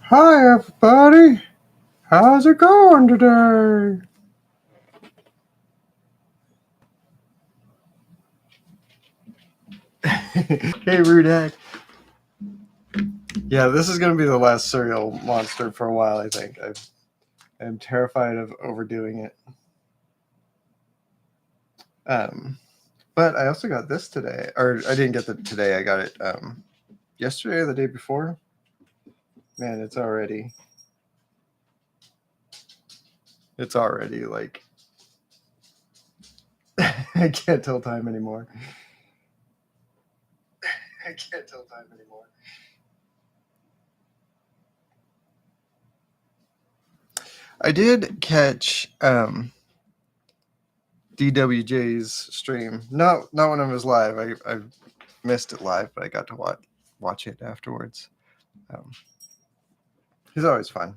Hi, everybody. How's it going today? Hey, Rudak. Yeah, this is going to be the last cereal monster for a while, I think. I'm terrified of overdoing it. But I also got this today. Or I didn't get it today. I got it yesterday or the day before. Man, it's already like... I can't tell time anymore. I did catch DWJ's stream. Not when I was live. I missed it live, but I got to watch it afterwards. He's always fun.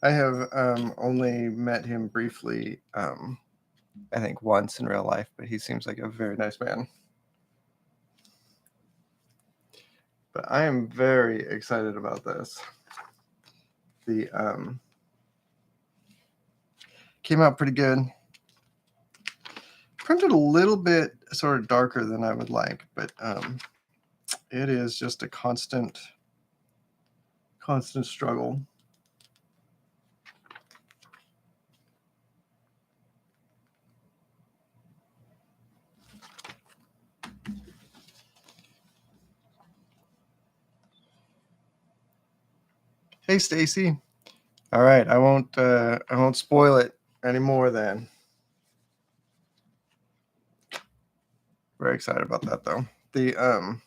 I have only met him briefly, I think once in real life, but he seems like a very nice man. But I am very excited about this. The came out pretty good. Printed a little bit sort of darker than I would like, but it is just a constant struggle. Hey, Stacy. All right, I won't spoil it anymore then. Very excited about that though. The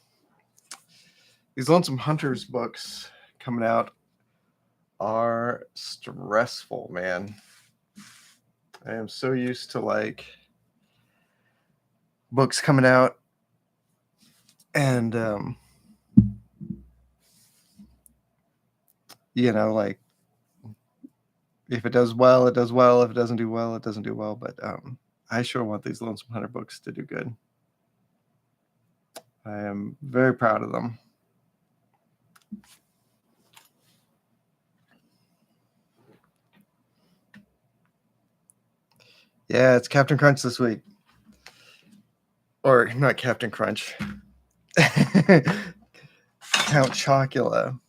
these Lonesome Hunters books coming out are stressful, man. I am so used to like books coming out and you know, like if it does well, it does well. If it doesn't do well, it doesn't do well. But I sure want these Lonesome Hunter books to do good. I am very proud of them. Yeah, it's Captain Crunch this week. Or not Captain Crunch. Count Chocula,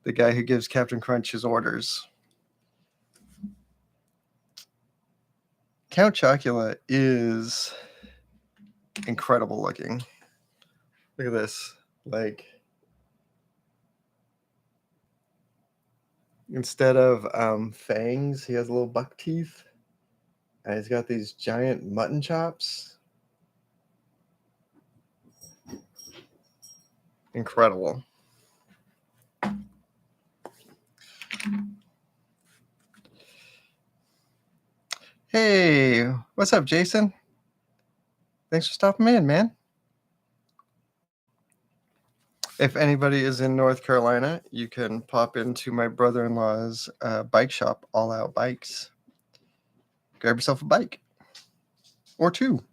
the guy who gives Captain Crunch his orders. Count Chocula is incredible looking. Look at this. Like, instead of fangs, he has little buck teeth. And he's got these giant mutton chops. Incredible. Hey, what's up, Jason? Thanks for stopping in, man. If anybody is in North Carolina, you can pop into my brother-in-law's bike shop, All Out Bikes. Grab yourself a bike. Or two.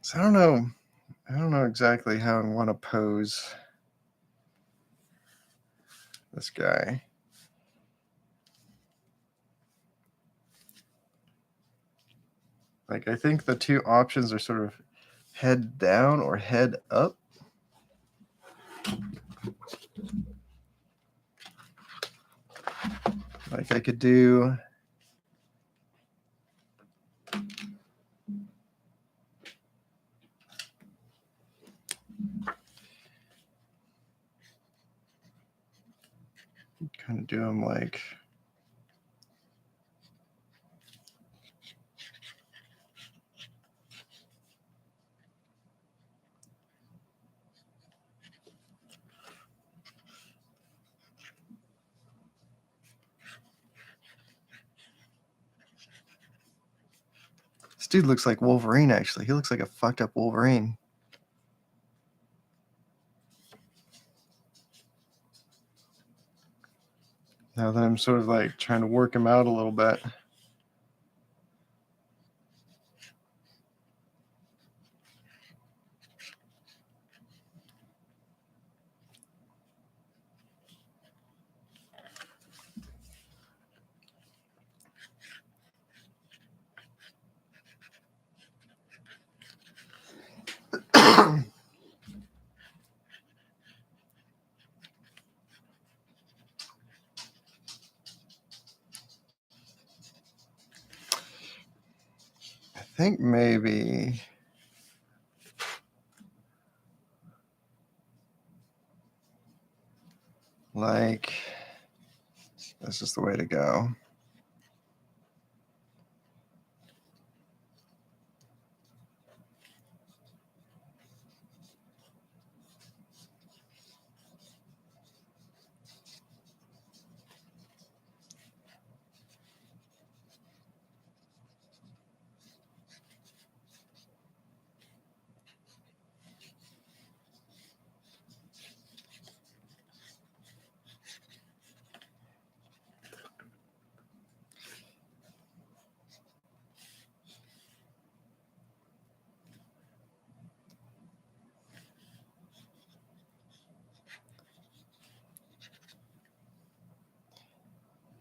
So I don't know exactly how I want to pose this guy. Like, I think the two options are sort of head down or head up. Like, I could do... kind of do them like... This dude looks like Wolverine, actually. He looks like a fucked up Wolverine. Now that I'm sort of like trying to work him out a little bit. I think maybe like that's just the way to go.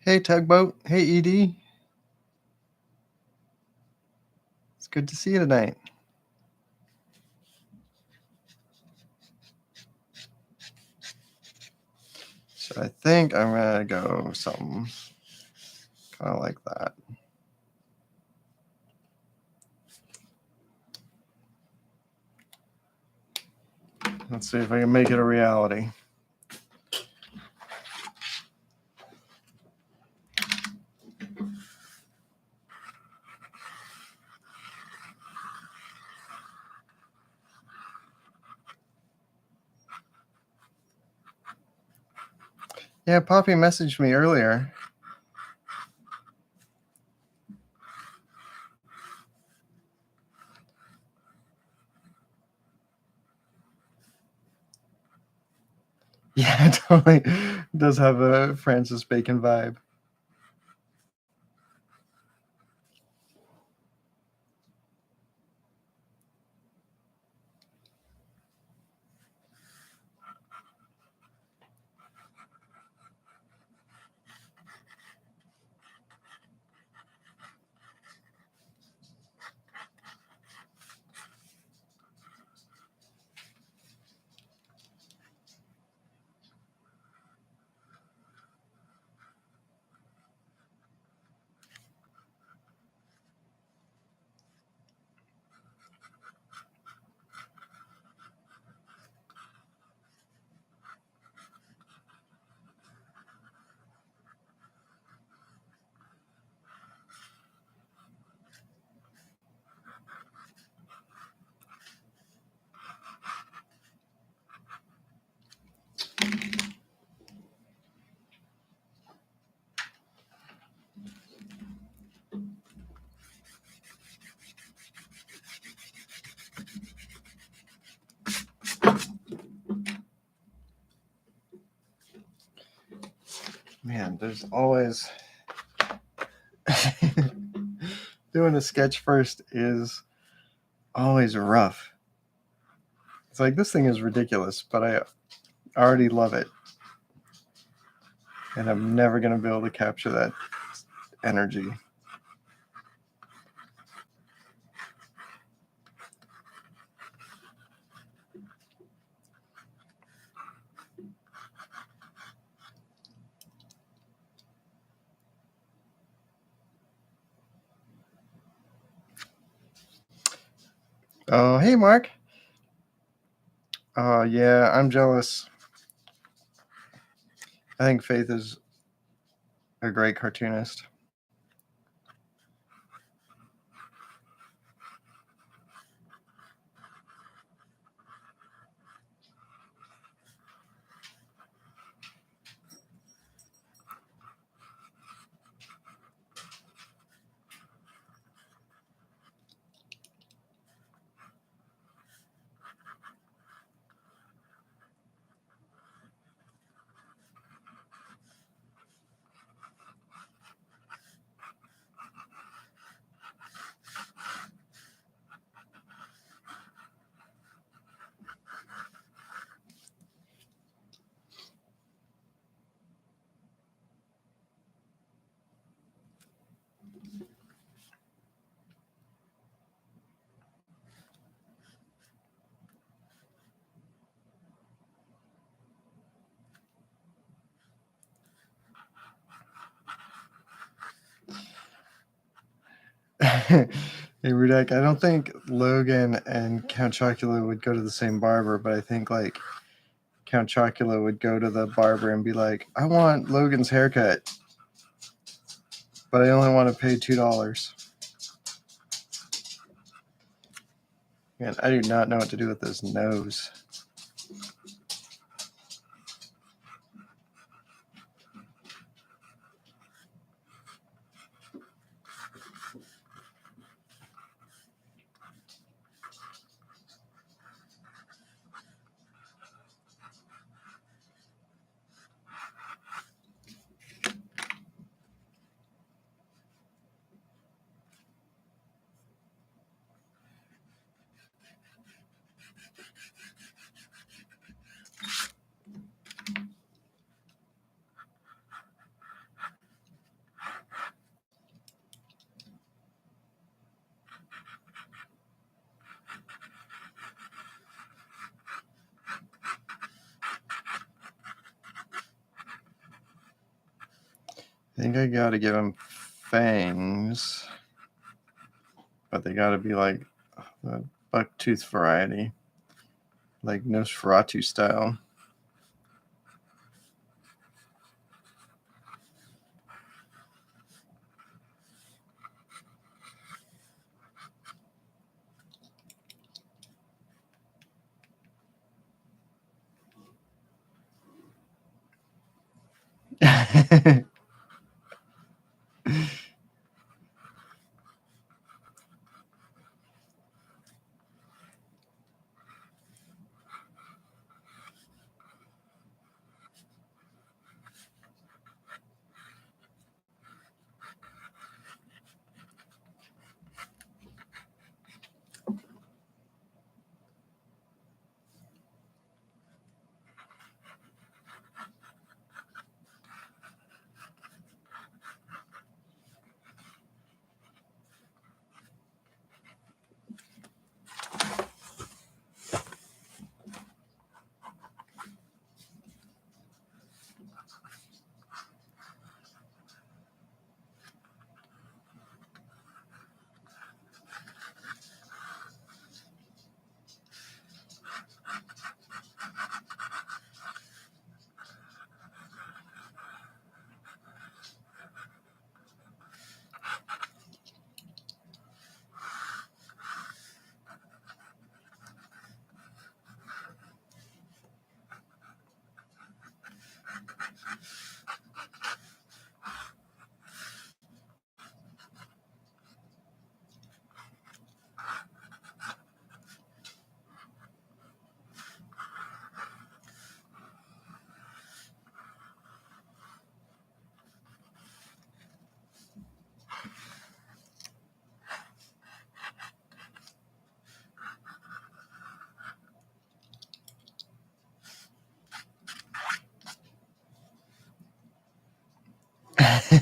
Hey, Tugboat. Hey, Edie. It's good to see you tonight. So I think I'm going to go something kind of like that. Let's see if I can make it a reality. Yeah, Poppy messaged me earlier. Yeah, it totally does have a Francis Bacon vibe. Man, there's always doing a sketch first is always rough. It's like this thing is ridiculous, but I already love it. And I'm never going to be able to capture that energy. Oh, hey, Mark. Yeah, I'm jealous. I think Faith is a great cartoonist. Hey, Rudek, I don't think Logan and Count Chocula would go to the same barber, but I think like Count Chocula would go to the barber and be like, I want Logan's haircut, but I only want to pay $2. Man, I do not know what to do with this nose. I think I gotta give him fangs, but they gotta be like the bucktooth variety, like Nosferatu style.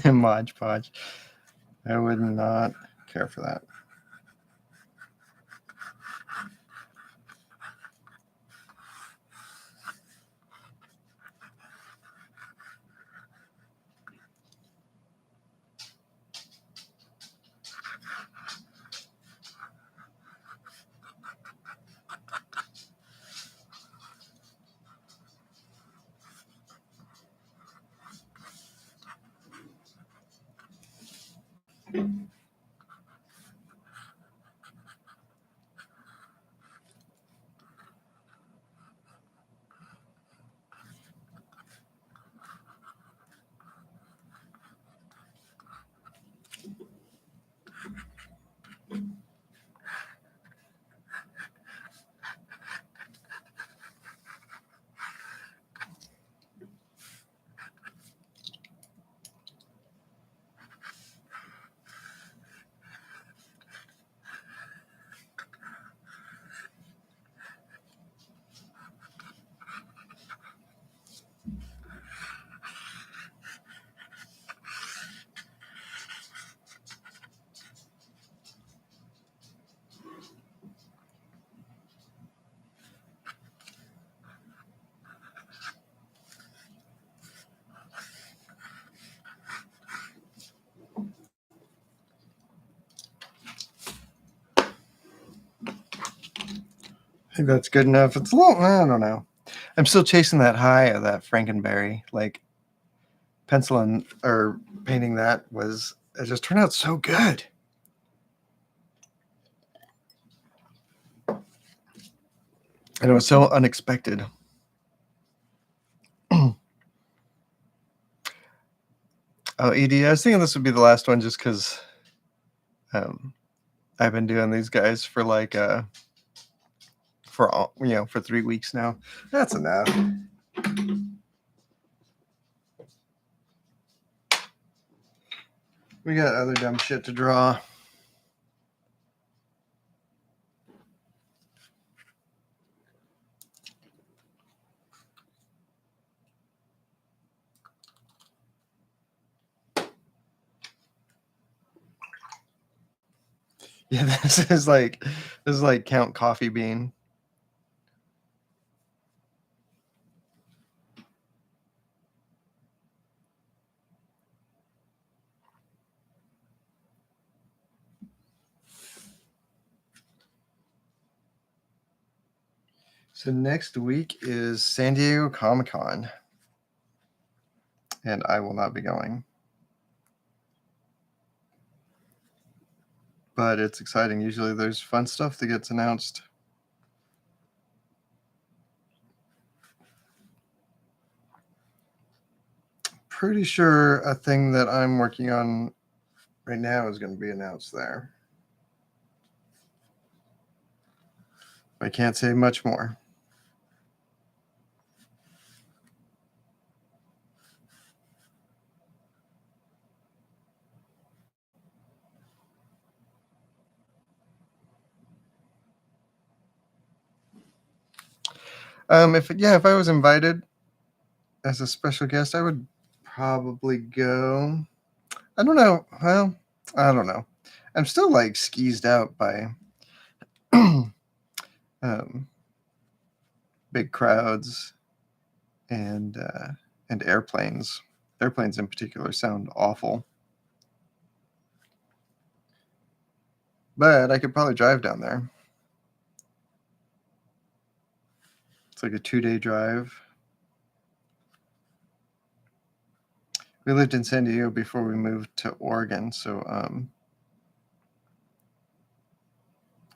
Modge Podge. I would not care for that. think that's good enough. It's a little, I don't know. I'm still chasing that high of that Frankenberry. Like penciling or painting that it just turned out so good. And it was so unexpected. Oh, ED, I was thinking this would be the last one just because I've been doing these guys for like for 3 weeks now. That's enough. We got other dumb shit to draw. Yeah, this is like Count Coffee Bean. So next week is San Diego Comic-Con, and I will not be going. But it's exciting. Usually there's fun stuff that gets announced. Pretty sure a thing that I'm working on right now is going to be announced there. I can't say much more. If I was invited as a special guest, I would probably go. I don't know. Well, I don't know. I'm still like skeezed out by big crowds and airplanes. Airplanes in particular sound awful. But I could probably drive down there. It's like a 2-day drive. We lived in San Diego before we moved to Oregon, so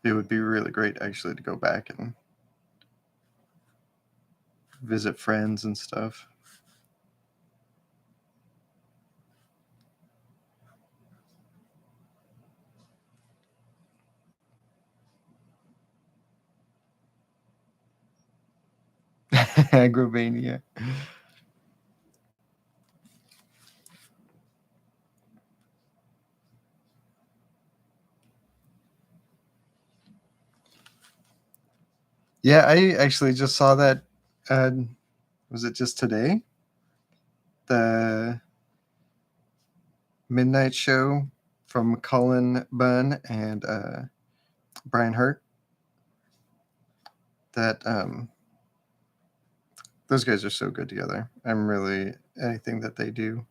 it would be really great actually to go back and visit friends and stuff. Agrovania. Yeah, I actually just saw that. Was it just today? The midnight show from Cullen Bunn and Brian Hurt. That those guys are so good together. I'm really anything that they do,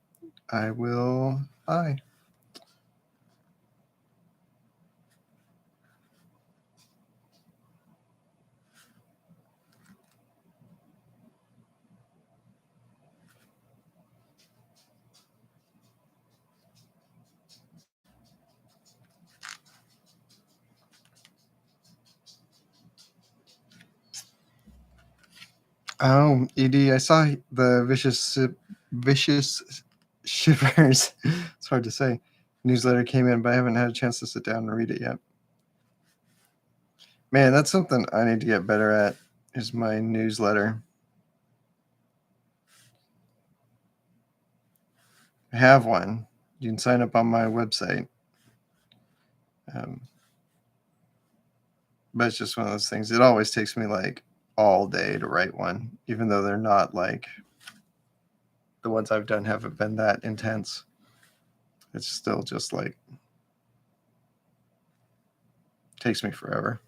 I will buy. Oh, ED, I saw the vicious shivers. It's hard to say. Newsletter came in, but I haven't had a chance to sit down and read it yet. Man, that's something I need to get better at. Is my newsletter. I have one. You can sign up on my website. But it's just one of those things. It always takes me like all day to write one, even though they're not like the ones I've done haven't been that intense. It's still just like takes me forever.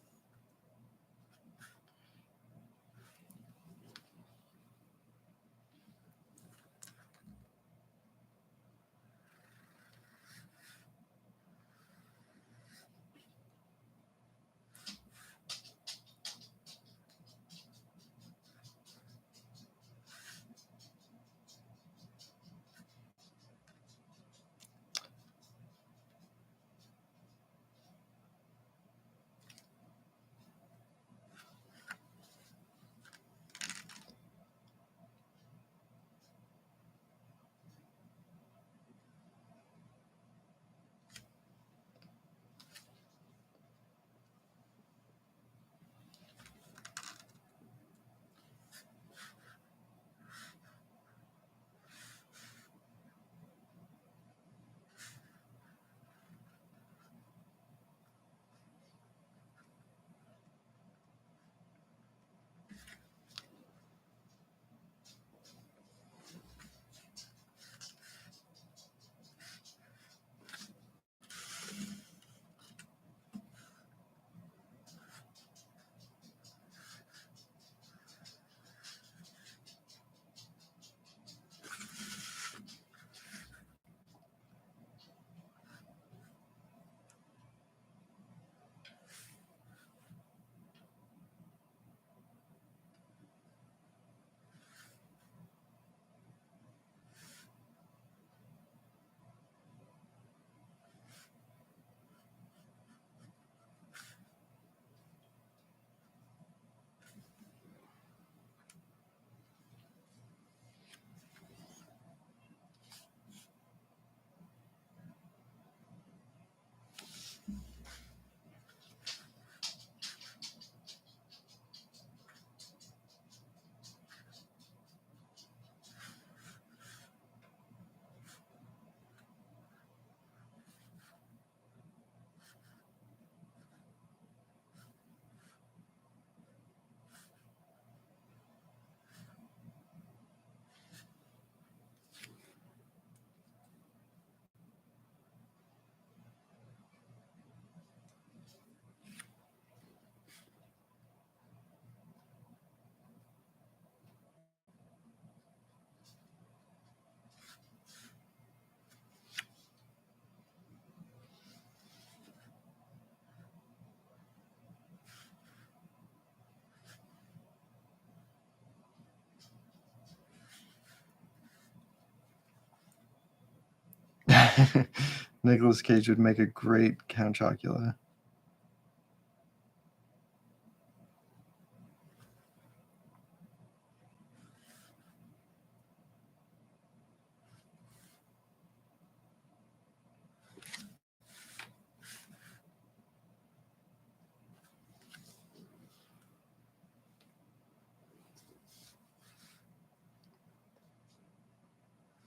Nicolas Cage would make a great Count Chocula.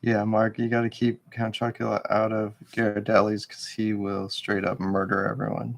Yeah, Mark, you got to keep Count Chocula out of Ghirardelli's because he will straight up murder everyone.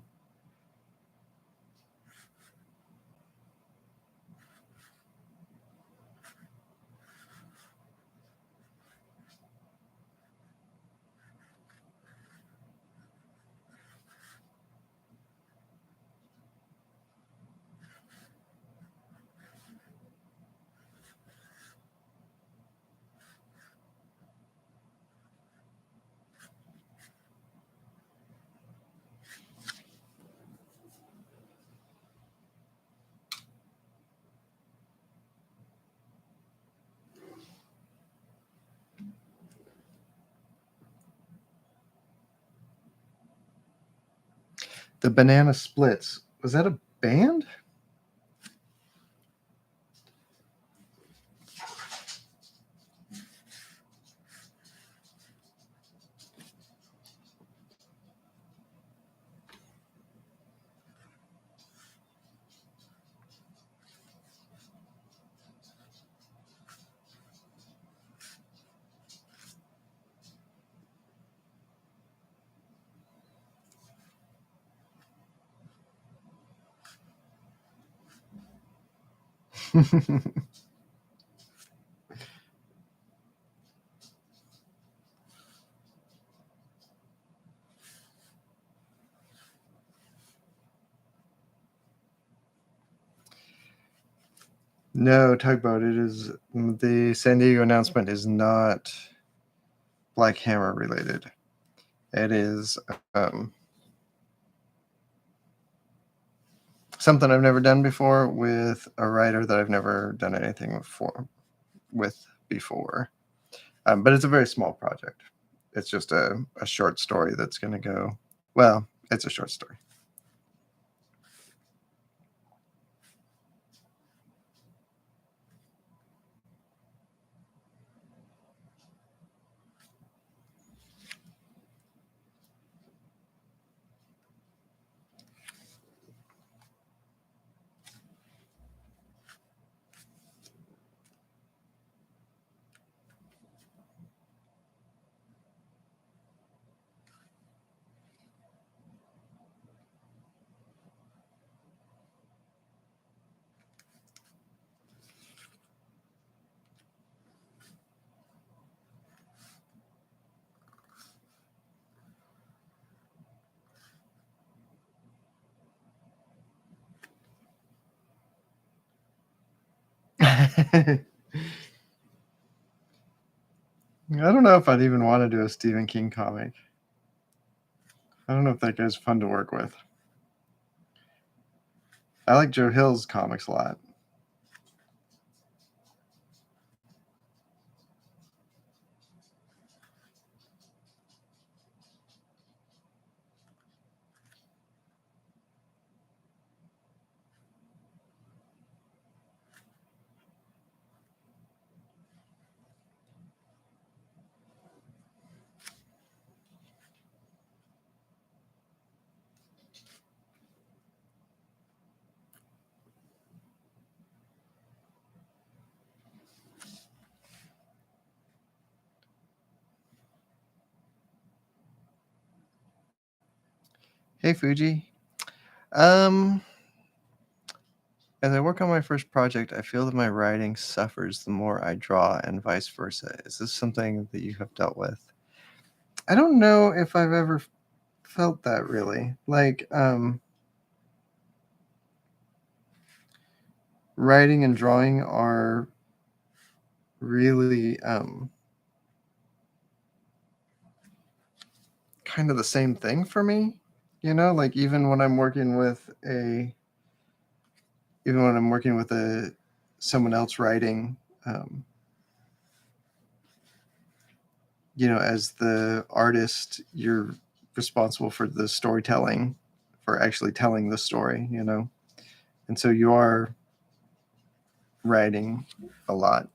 The Banana Splits. Was that a band? No, Tugboat. It is the San Diego announcement is not Black Hammer related. It is something I've never done before with a writer that I've never done anything with before. But it's a very small project. It's just a short story that's going to go. Well, it's a short story. I don't know if I'd even want to do a Stephen King comic. I don't know if that guy's fun to work with. I like Joe Hill's comics a lot. Hey, Fuji. As I work on my first project, I feel that my writing suffers the more I draw and vice versa. Is this something that you have dealt with? I don't know if I've ever felt that really. Like, writing and drawing are really kind of the same thing for me. Like even when I'm working with someone else writing, as the artist, you're responsible for the storytelling, for actually telling the story, and so you are writing a lot.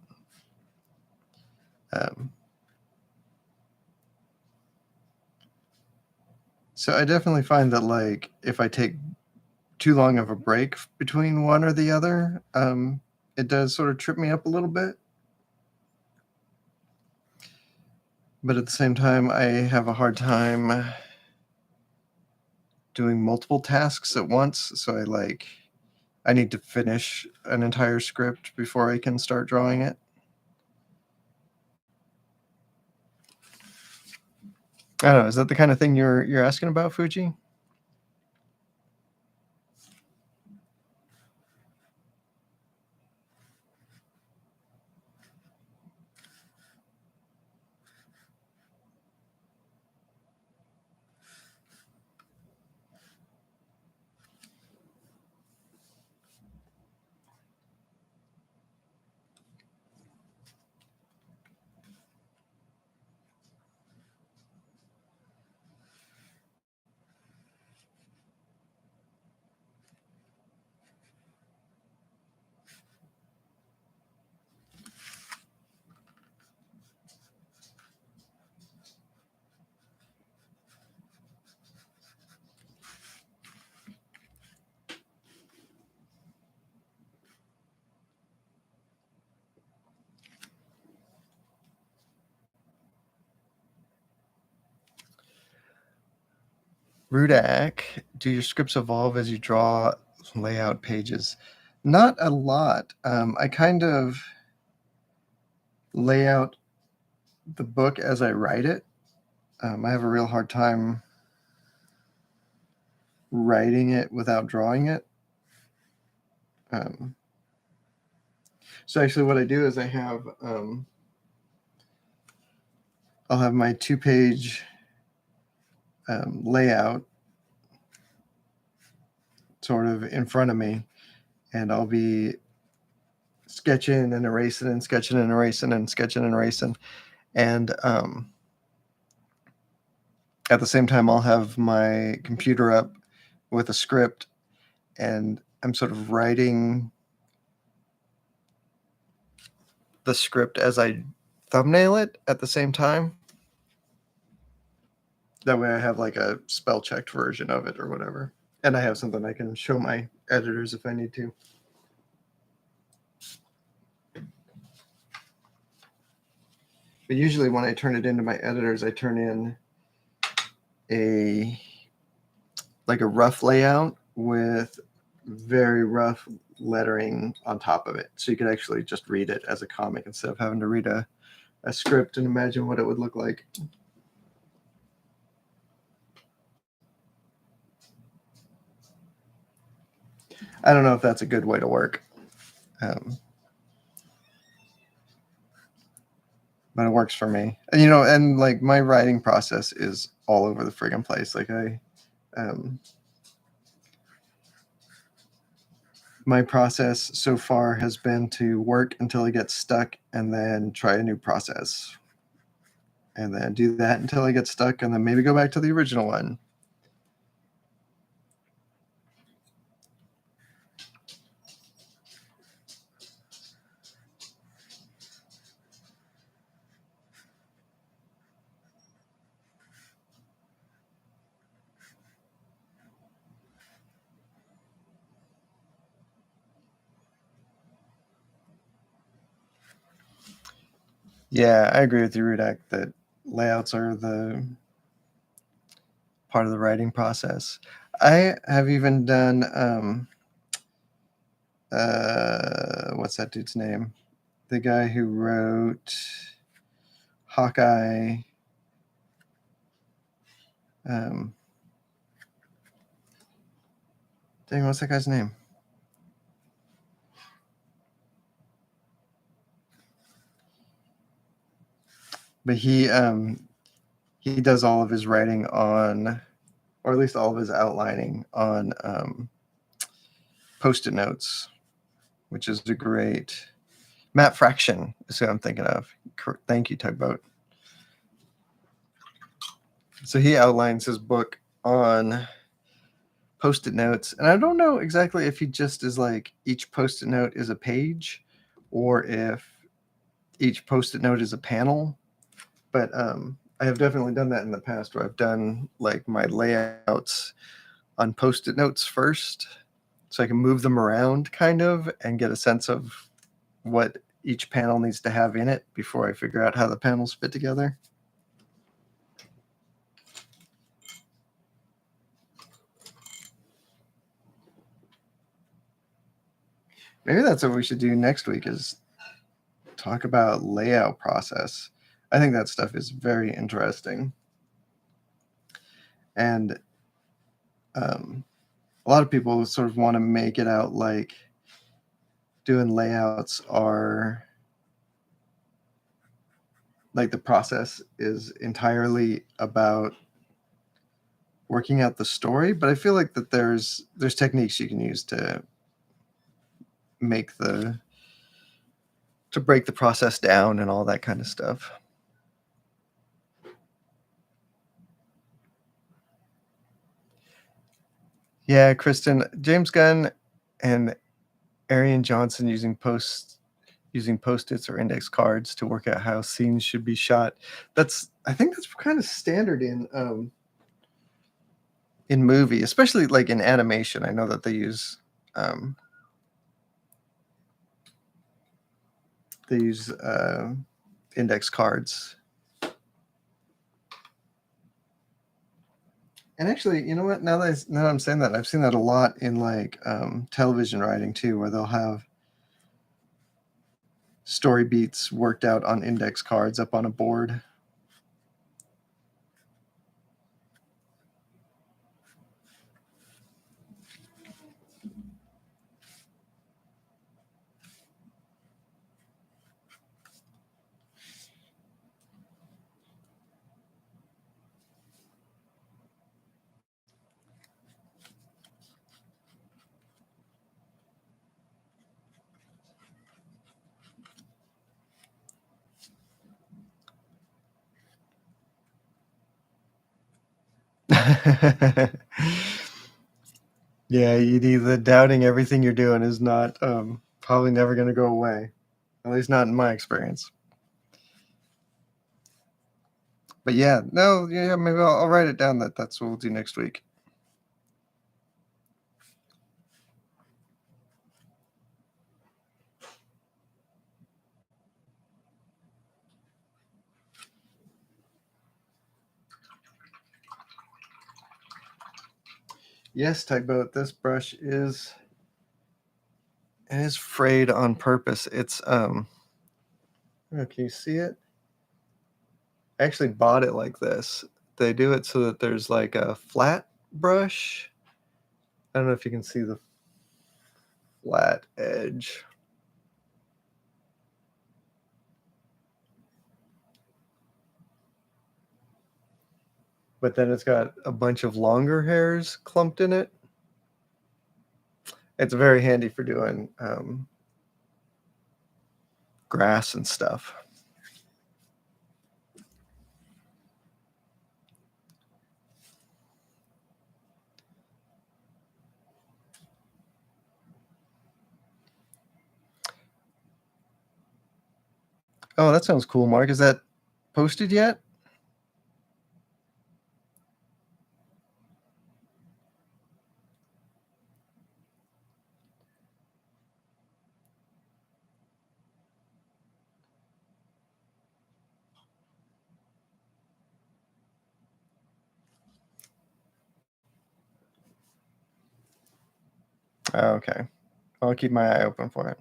So I definitely find that, like, if I take too long of a break between one or the other, it does sort of trip me up a little bit. But at the same time, I have a hard time doing multiple tasks at once. So I need to finish an entire script before I can start drawing it. I don't know. Is that the kind of thing you're asking about, Fuji? Rudak, do your scripts evolve as you draw layout pages? Not a lot. I kind of lay out the book as I write it. I have a real hard time writing it without drawing it. So actually, what I do is I'll have my 2-page layout sort of in front of me, and I'll be sketching and erasing and sketching and erasing and sketching and erasing, and at the same time, I'll have my computer up with a script, and I'm sort of writing the script as I thumbnail it at the same time. That way I have like a spell checked version of it or whatever. And I have something I can show my editors if I need to. But usually when I turn it into my editors, I turn in a rough layout with very rough lettering on top of it. So you could actually just read it as a comic instead of having to read a script and imagine what it would look like. I don't know if that's a good way to work. But it works for me. And, and like my writing process is all over the friggin' place. Like my process so far has been to work until I get stuck and then try a new process. And then do that until I get stuck and then maybe go back to the original one. Yeah, I agree with you, Rudak, that layouts are the part of the writing process. I have even done what's that dude's name? The guy who wrote Hawkeye. Dang, what's that guy's name? But he does all of his writing on, or at least all of his outlining on Post-it notes, which is a great. Matt Fraction is who I'm thinking of. Thank you, Tugboat. So he outlines his book on post-it notes, and I don't know exactly if he just is like each post-it note is a page, or if each post-it note is a panel. But I have definitely done that in the past, where I've done like my layouts on post-it notes first, so I can move them around kind of and get a sense of what each panel needs to have in it before I figure out how the panels fit together. Maybe that's what we should do next week, is talk about layout process. I think that stuff is very interesting. And a lot of people sort of want to make it out like doing layouts are like the process is entirely about working out the story, but I feel like that there's techniques you can use to make the to break the process down and all that kind of stuff. Yeah, Kristen, James Gunn and Arian Johnson using post-its or index cards to work out how scenes should be shot. I think that's kind of standard in movie, especially like in animation. I know that um, they use index cards. And actually, you know what? Now that I'm saying that, I've seen that a lot in like television writing too, where they'll have story beats worked out on index cards up on a board. Yeah, the doubting everything you're doing is not probably never going to go away. At least not in my experience. But yeah, no, yeah, maybe I'll write it down that that's what we'll do next week. Yes, Tugboat, this brush is frayed on purpose. It's oh, can you see it? I actually bought it like this. They do it so that there's like a flat brush. I don't know if you can see the flat edge. But then it's got a bunch of longer hairs clumped in it. It's very handy for doing grass and stuff. Oh, that sounds cool, Mark. Is that posted yet? Oh, okay. I'll keep my eye open for it.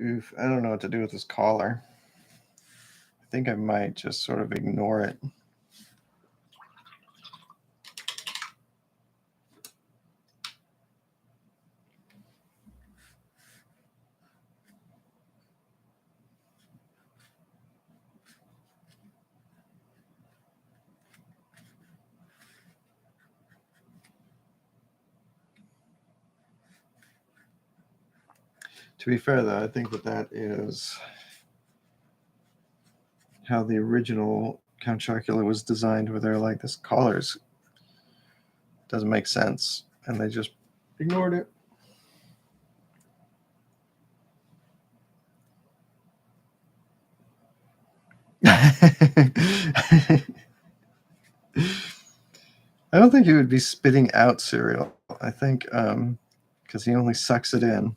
Oof, I don't know what to do with this collar. I think I might just sort of ignore it. To be fair, though, I think that is how the original Count Chocula was designed, where they're like, this collar's doesn't make sense, and they just ignored it. I don't think he would be spitting out cereal. I think because he only sucks it in.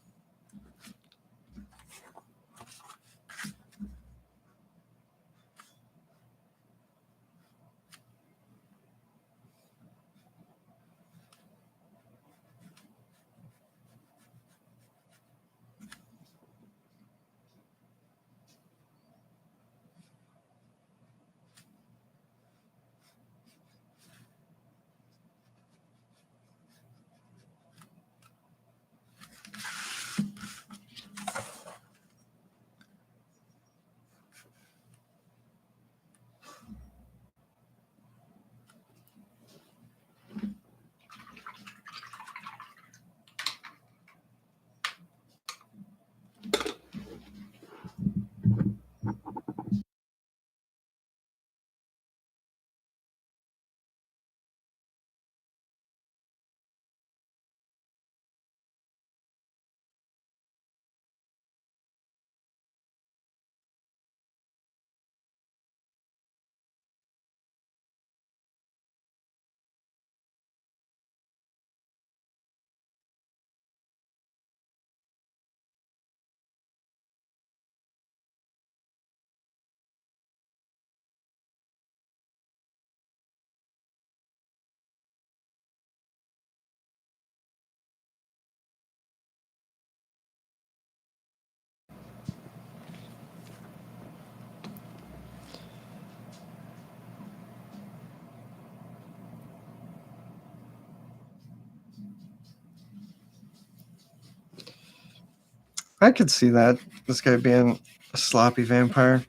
I could see that, this guy being a sloppy vampire.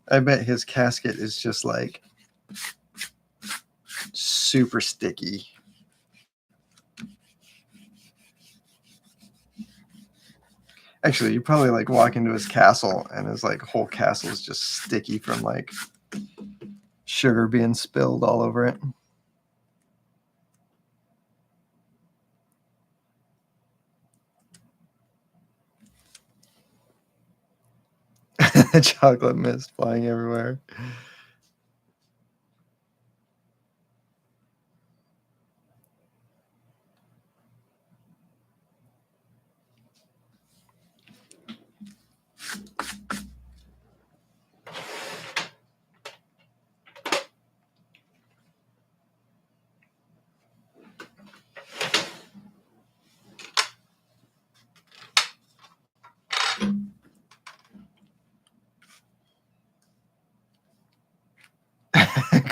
I bet his casket is just like super sticky. Actually, you probably like walk into his castle and his like whole castle is just sticky from like sugar being spilled all over it. Chocolate mist flying everywhere.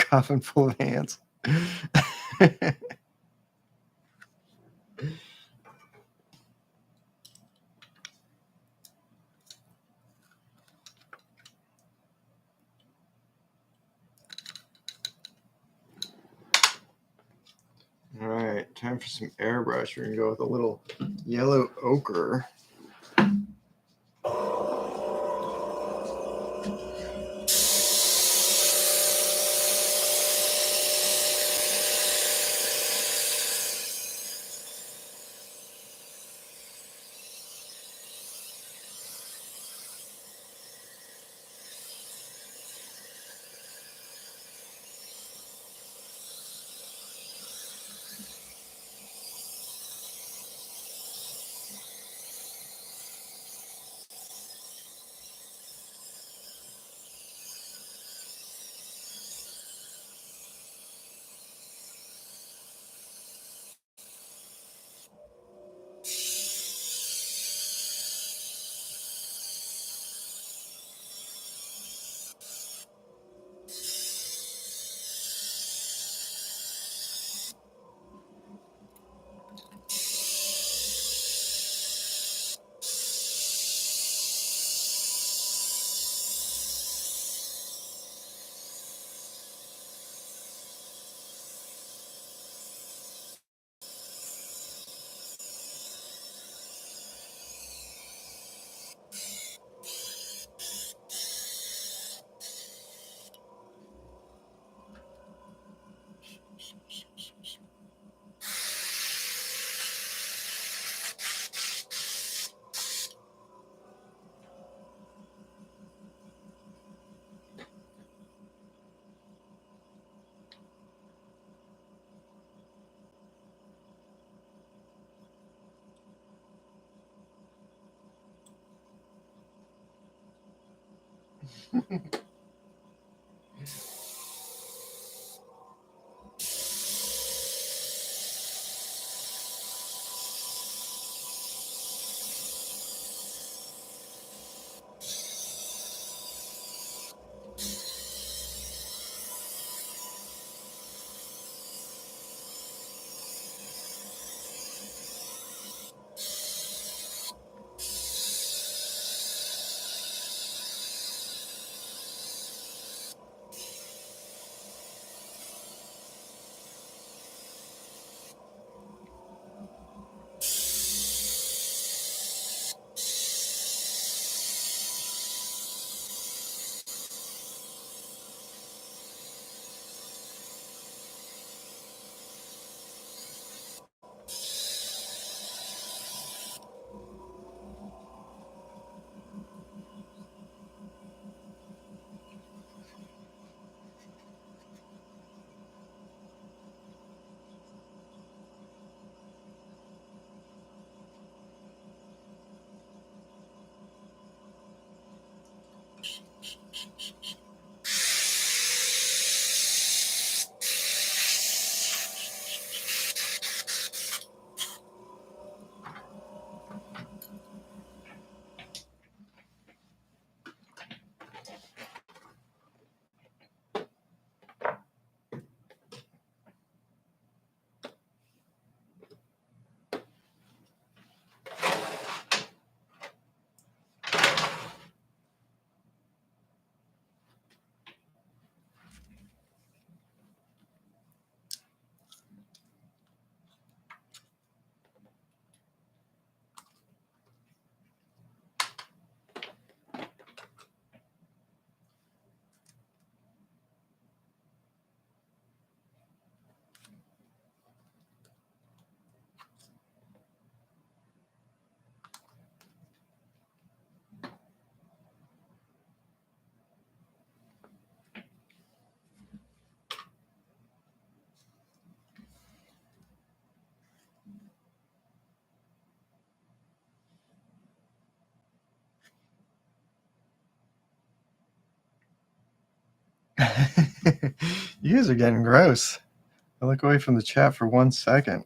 Coffin full of ants. All right, time for some airbrush. We're gonna go with a little yellow ochre. You guys are getting gross. I look away from the chat for 1 second.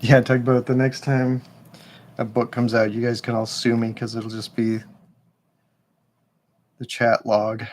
Yeah, Tugboat, the next time a book comes out, you guys can all sue me because it'll just be the chat log.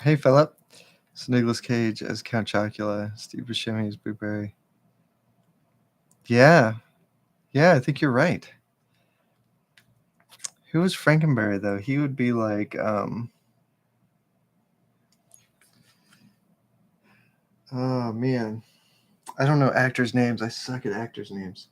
Hey, Philip. It's Nicolas Cage as Count Chocula. Steve Buscemi as Blueberry. Yeah. Yeah, I think you're right. Who was Frankenberry, though? He would be like, oh, man. I don't know actors' names. I suck at actors' names.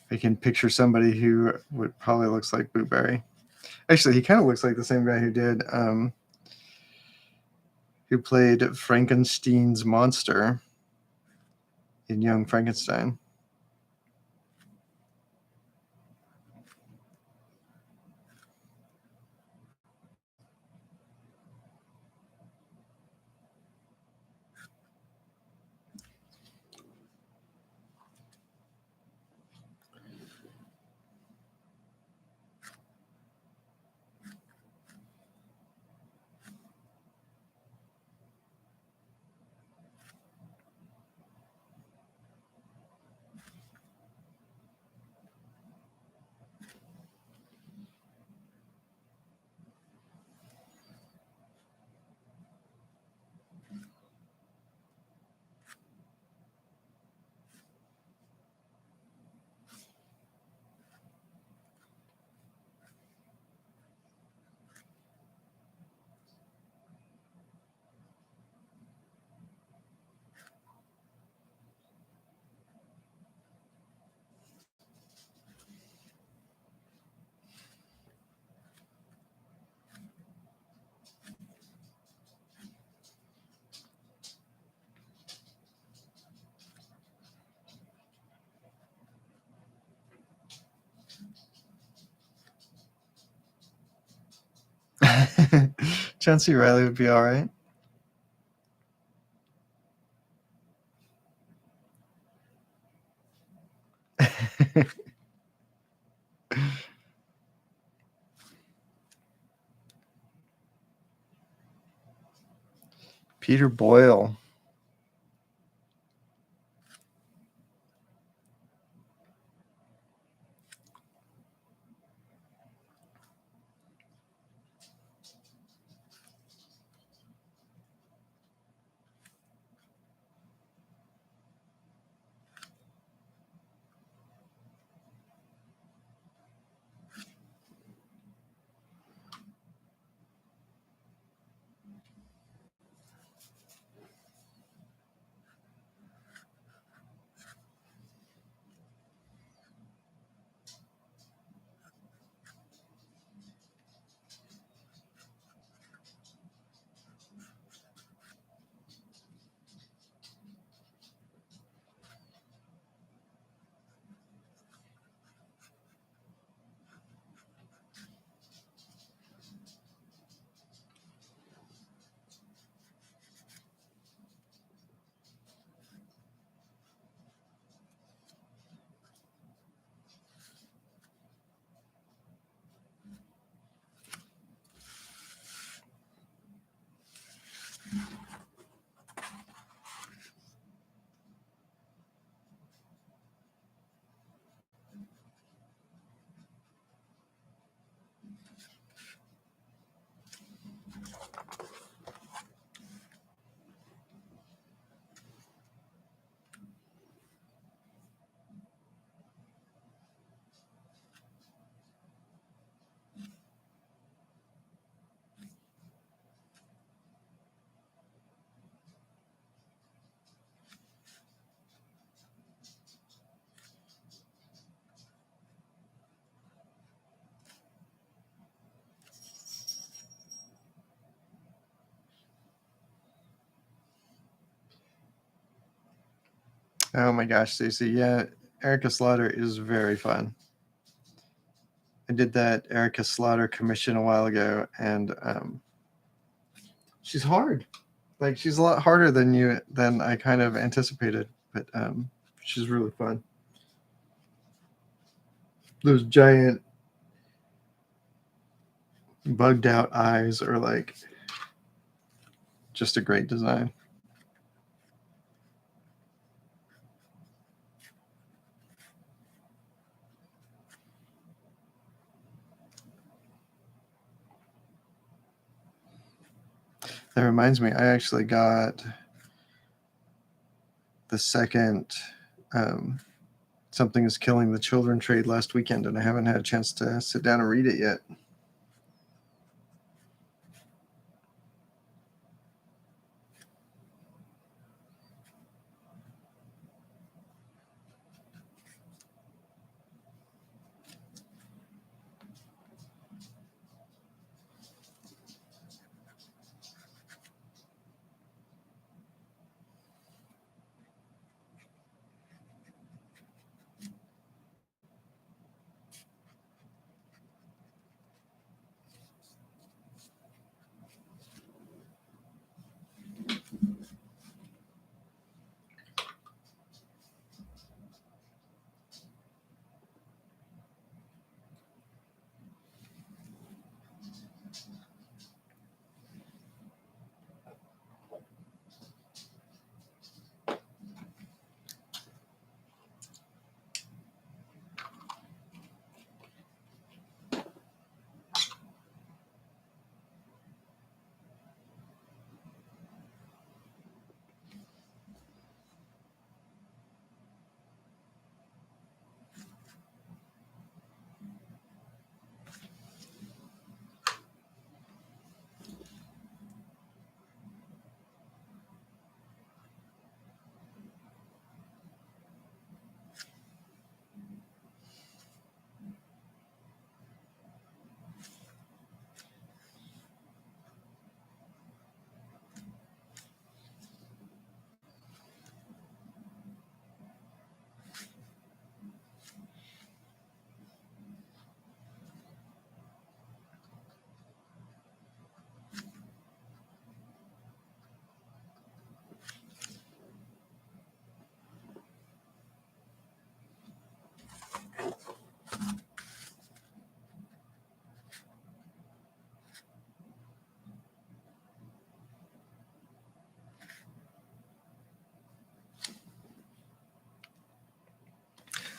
I can picture somebody who would probably looks like Blueberry. Actually, he kind of looks like the same guy who played Frankenstein's monster in Young Frankenstein. John C. Reilly would be all right. Peter Boyle. Oh my gosh, Stacey. Yeah, Erica Slaughter is very fun. I did that Erica Slaughter commission a while ago, and she's hard. Like she's a lot harder than I kind of anticipated, but she's really fun. Those giant bugged out eyes are like just a great design. That reminds me, I actually got the second Something is Killing the Children trade last weekend, and I haven't had a chance to sit down and read it yet.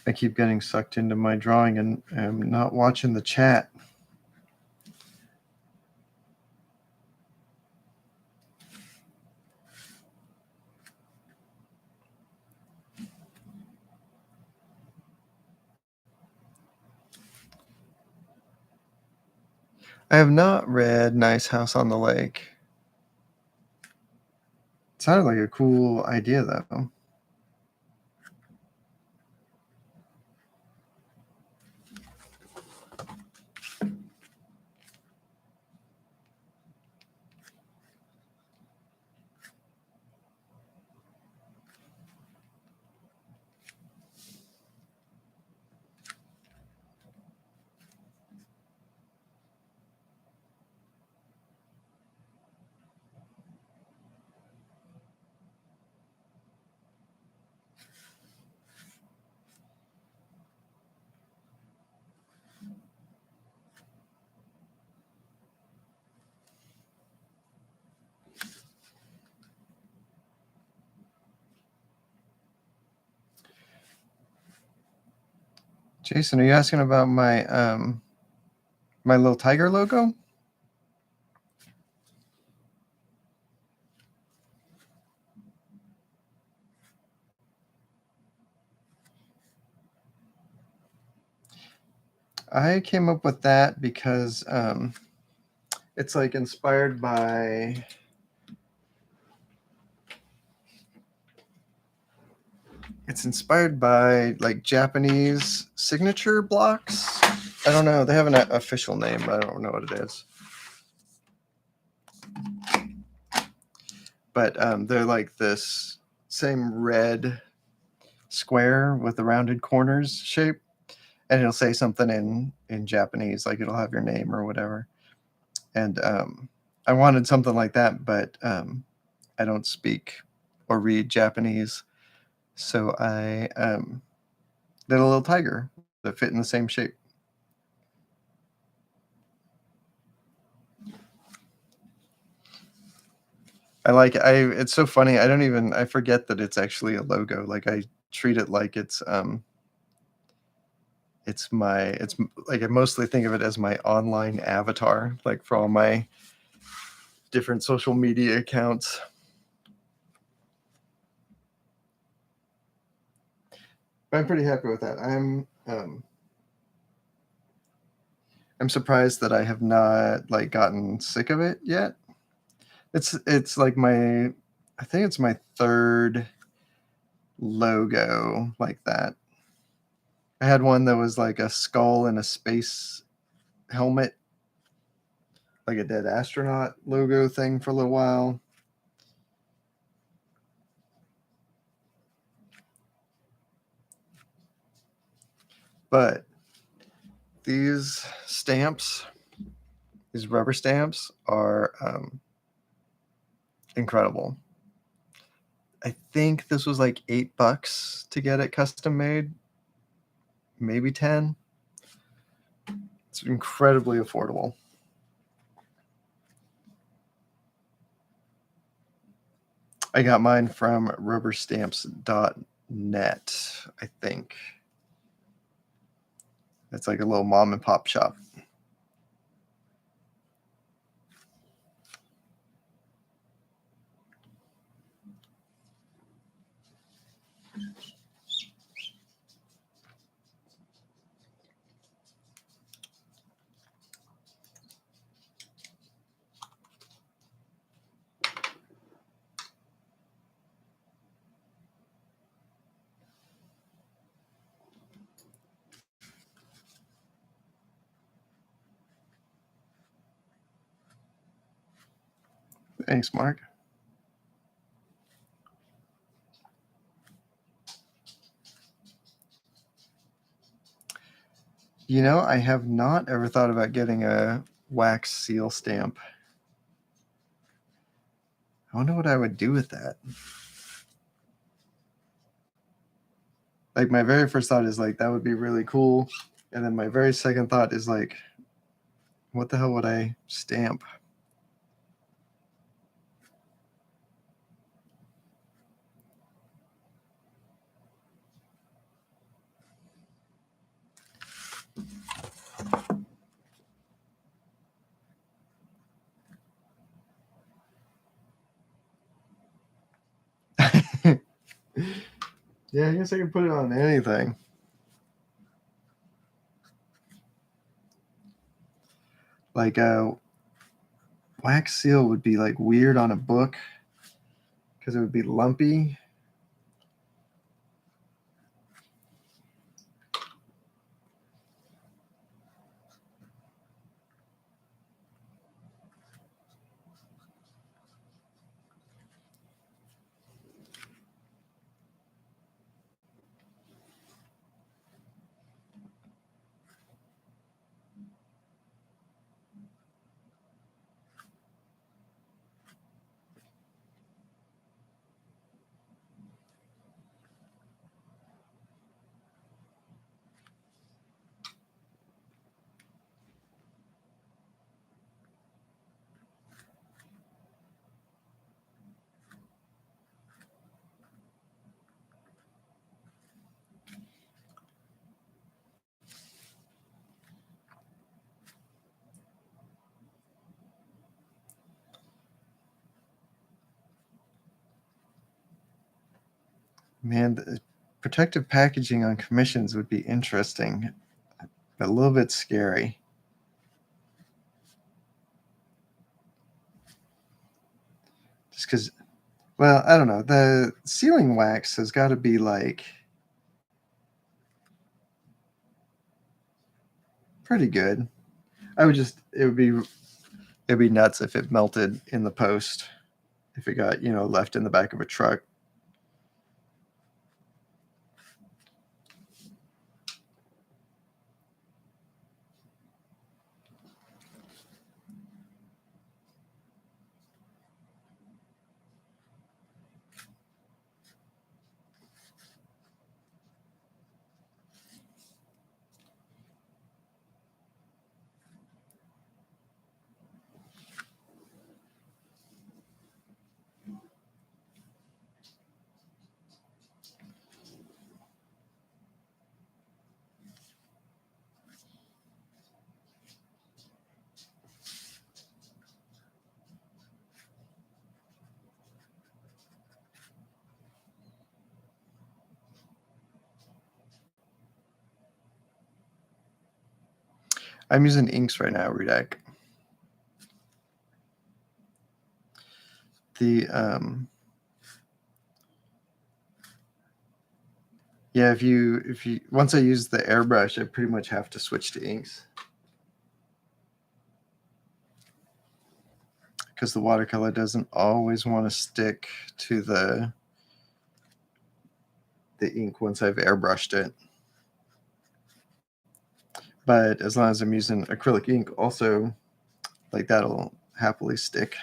I keep getting sucked into my drawing and I'm not watching the chat. I have not read Nice House on the Lake. It sounded like a cool idea, though. Jason, are you asking about my my little tiger logo? I came up with that because it's like inspired by like Japanese signature blocks. I don't know. They have an official name, but I don't know what it is. But they're like this same red square with the rounded corners shape, and it'll say something in Japanese, like it'll have your name or whatever. And I wanted something like that, but I don't speak or read Japanese, so I did a little tiger that fit in the same shape. It's so funny. I forget that it's actually a logo. Like I treat it like it's like I mostly think of it as my online avatar, like for all my different social media accounts. I'm pretty happy with that. I'm surprised that I have not like gotten sick of it yet. It's like I think it's my third logo like that. I had one that was like a skull and a space helmet, like a dead astronaut logo thing for a little while. But these stamps, these rubber stamps, are incredible. I think this was like $8 to get it custom made, maybe 10. It's incredibly affordable. I got mine from rubberstamps.net, I think. It's like a little mom and pop shop. Thanks, Mark. You know, I have not ever thought about getting a wax seal stamp. I wonder what I would do with that. Like, my very first thought is like, that would be really cool. And then my very second thought is like, what the hell would I stamp? Yeah, I guess I could put it on anything. Like a wax seal would be like weird on a book because it would be lumpy. Man, the protective packaging on commissions would be interesting, but a little bit scary. Just because, well, I don't know. The sealing wax has got to be like pretty good. It'd be nuts if it melted in the post, if it got, left in the back of a truck. I'm using inks right now, Redac. Yeah, if you once I use the airbrush, I pretty much have to switch to inks because the watercolor doesn't always want to stick to the ink once I've airbrushed it. But as long as I'm using acrylic ink, also, like, that'll happily stick.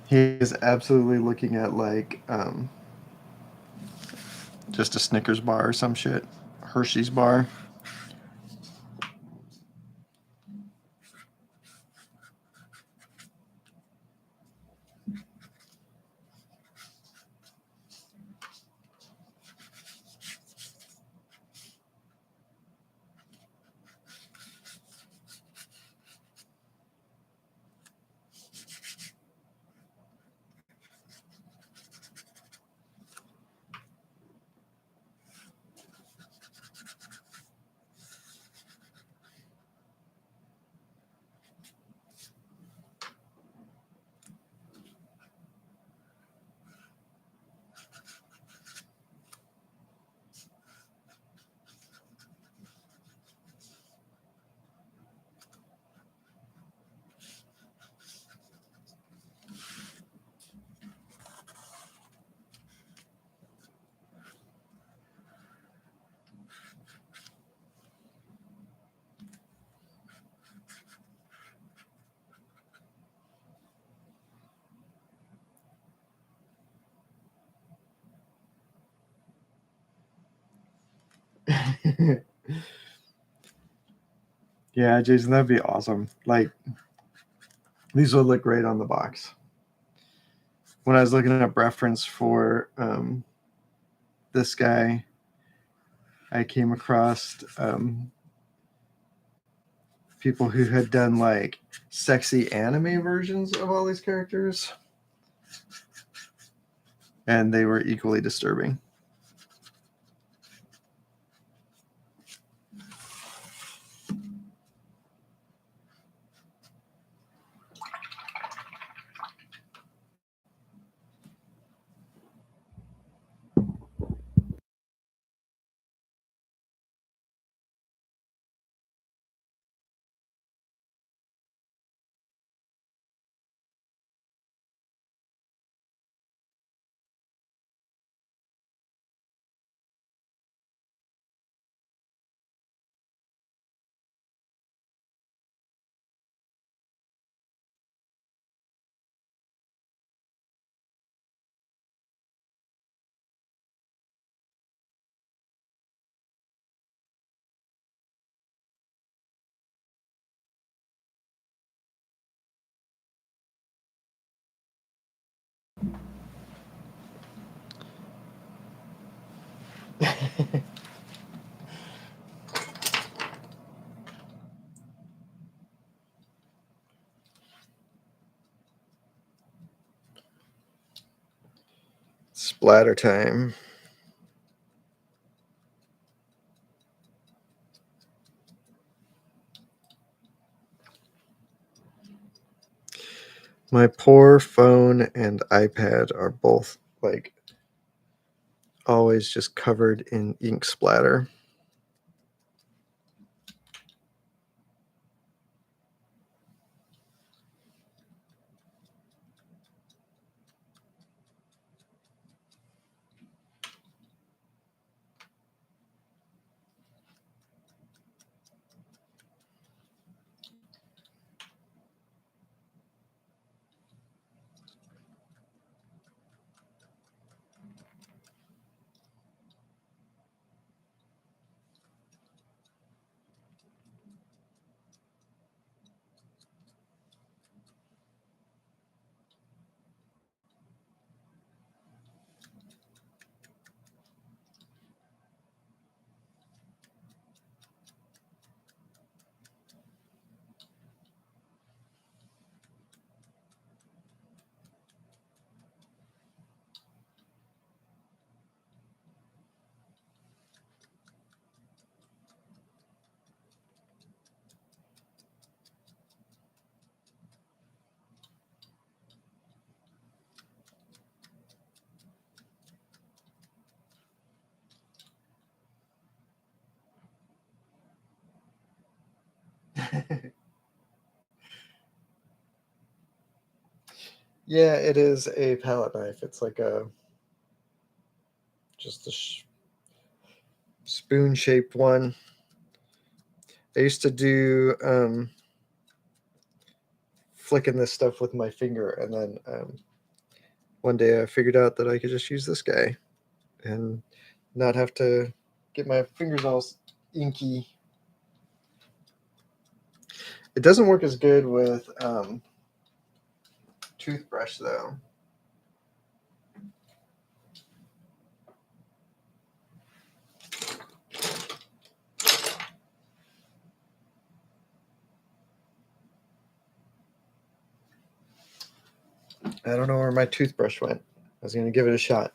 He is absolutely looking at, like, just a Snickers bar or some shit. Hershey's bar. Yeah, Jason, that'd be awesome. Like, these would look great on the box. When I was looking up reference for this guy, I came across people who had done, like, sexy anime versions of all these characters, and they were equally disturbing. Splatter time. My poor phone and iPad are both like always just covered in ink splatter. Yeah, it is a palette knife. It's like just a spoon-shaped one. I used to do flicking this stuff with my finger, and then one day I figured out that I could just use this guy and not have to get my fingers all inky. It doesn't work as good with toothbrush though. I don't know where my toothbrush went. I was going to give it a shot.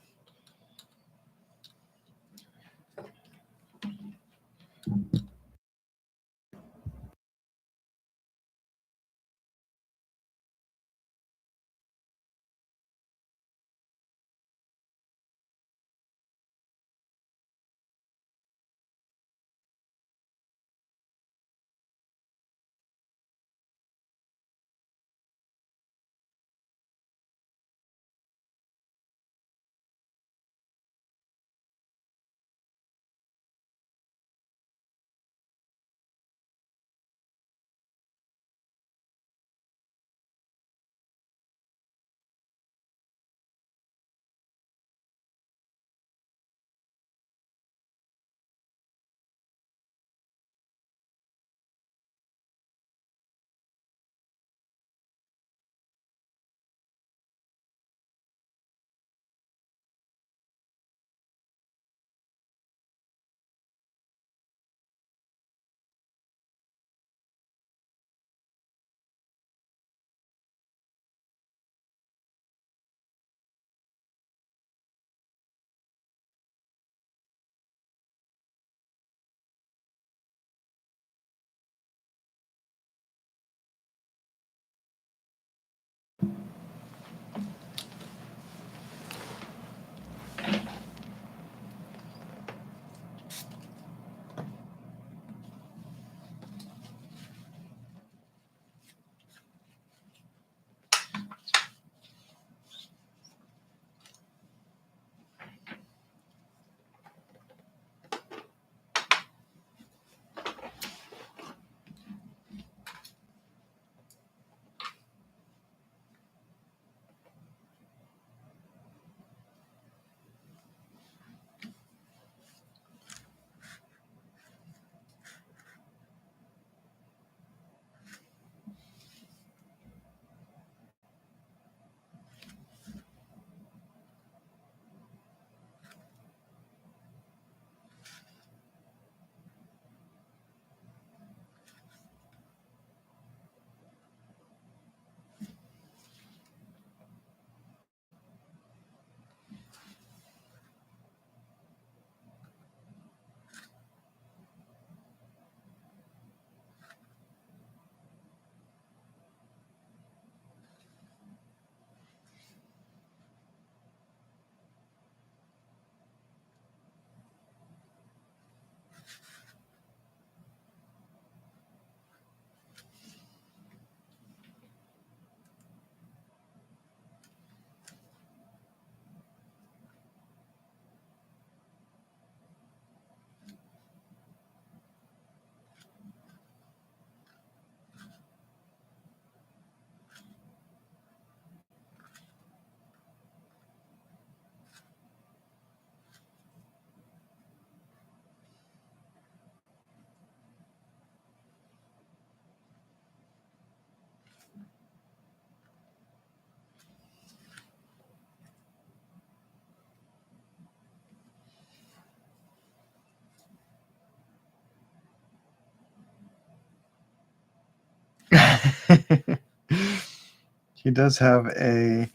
He does have a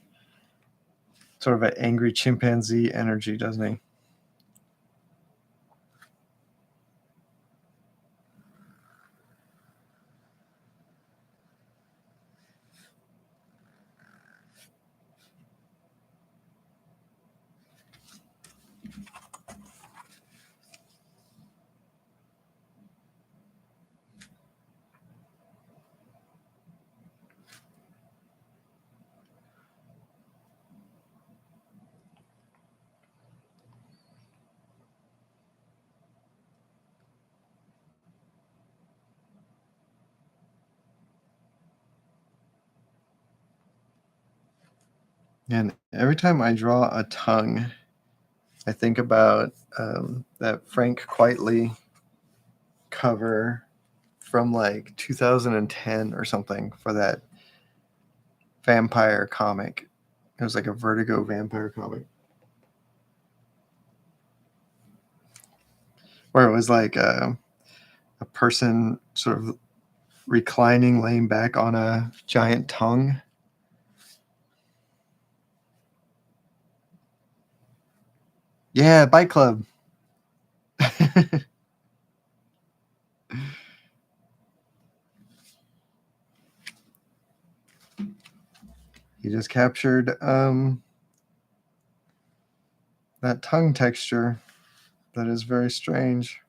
sort of an angry chimpanzee energy, doesn't he? And every time I draw a tongue, I think about that Frank Quitely cover from like 2010 or something for that vampire comic. It was like a Vertigo vampire comic where it was like a person sort of reclining, laying back on a giant tongue. Yeah, Bike Club. He just captured that tongue texture that is very strange.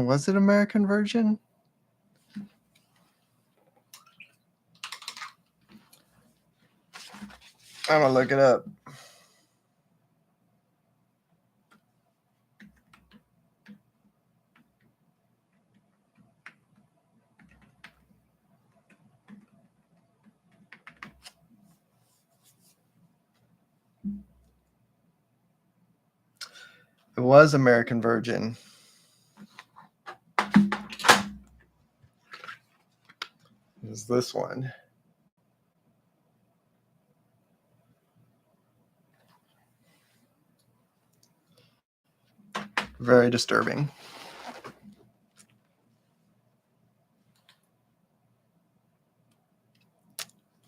Was it American Virgin? I'm gonna look it up. It was American Virgin. It was this one. Very disturbing.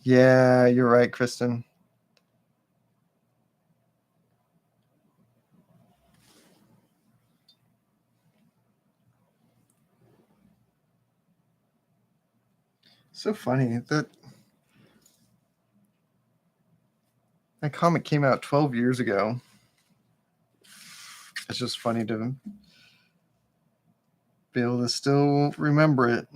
Yeah, you're right, Kristen. So funny that that comic came out 12 years ago. It's just funny to be able to still remember it.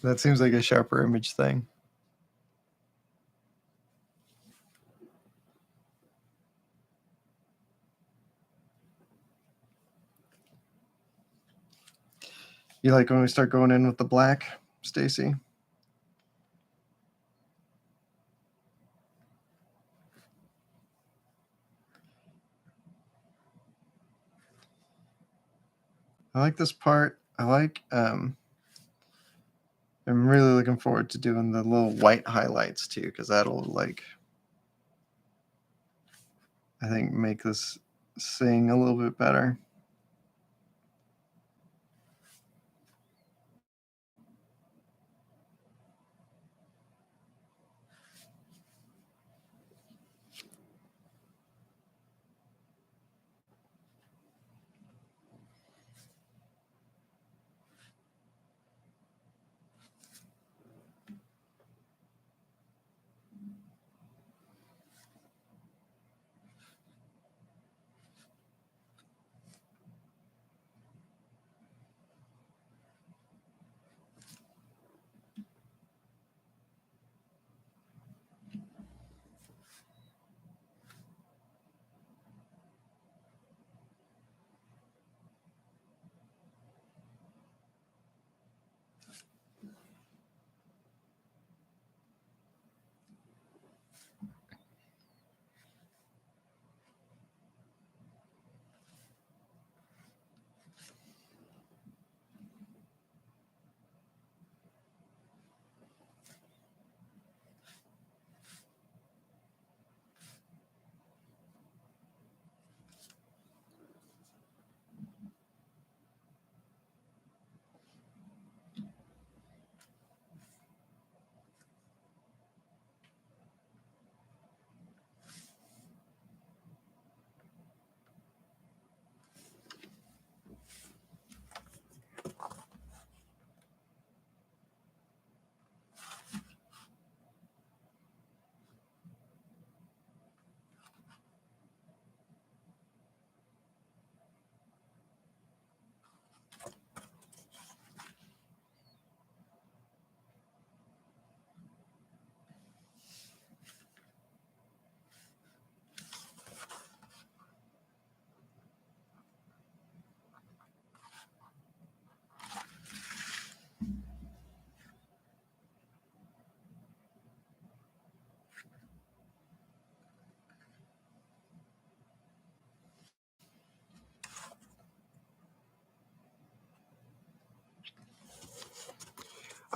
That seems like a sharper image thing. You like when we start going in with the black, Stacy? I like this part. I'm really looking forward to doing the little white highlights too, because that'll I think make this sing a little bit better.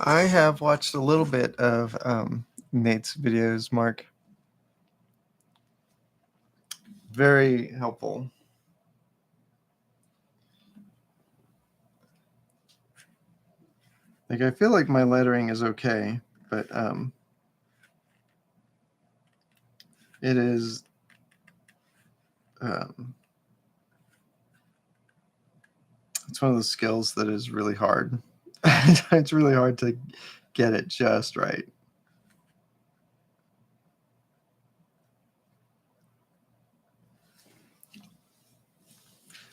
I have watched a little bit of Nate's videos, Mark. Very helpful. Like, I feel like my lettering is okay, but it is it's one of those skills that is really hard. It's really hard to get it just right.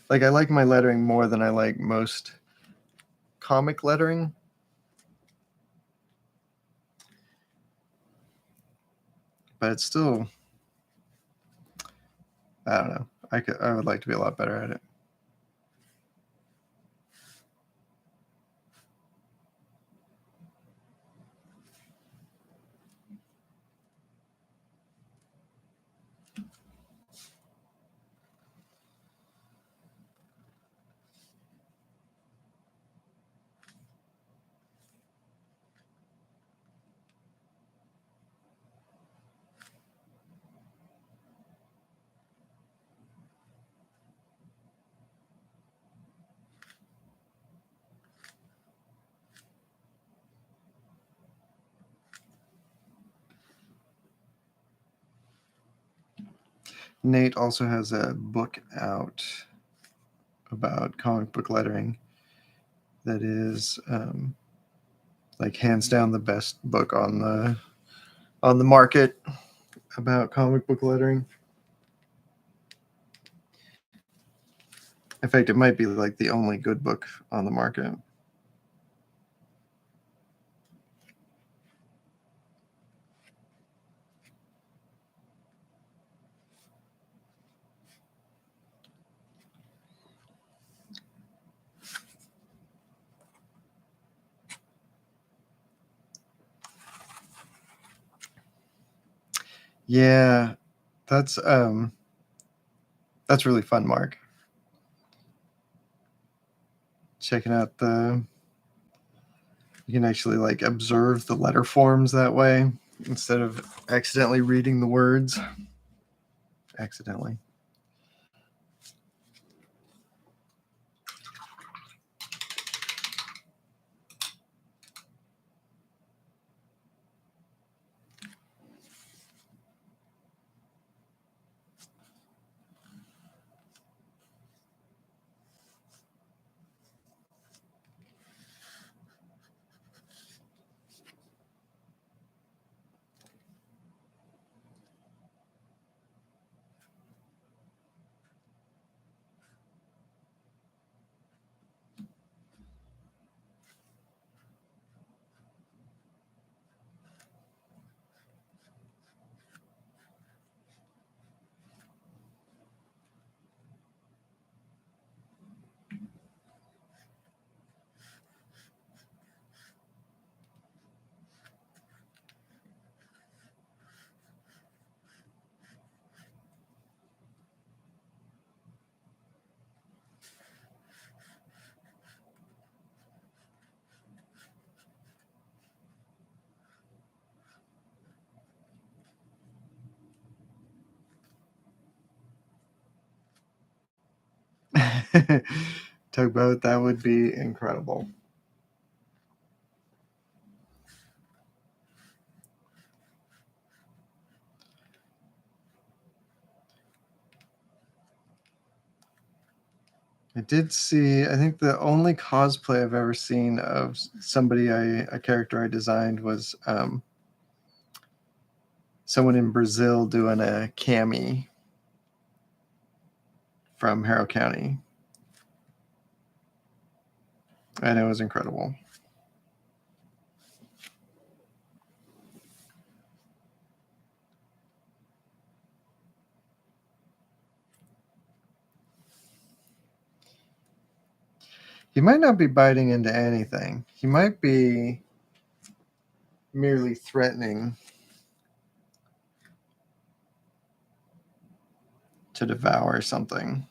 Like, I like my lettering more than I like most comic lettering. But it's still, I don't know. I would like to be a lot better at it. Nate also has a book out about comic book lettering that is like hands down the best book on the market about comic book lettering. In fact, it might be like the only good book on the market. Yeah, that's really fun, Mark. Checking out you can actually like observe the letter forms that way instead of accidentally reading the words. Accidentally. Tugboat, that would be incredible. I did see, I think the only cosplay I've ever seen of somebody a character I designed was someone in Brazil doing a cami from Harrow County. And it was incredible. He might not be biting into anything. He might be merely threatening to devour something.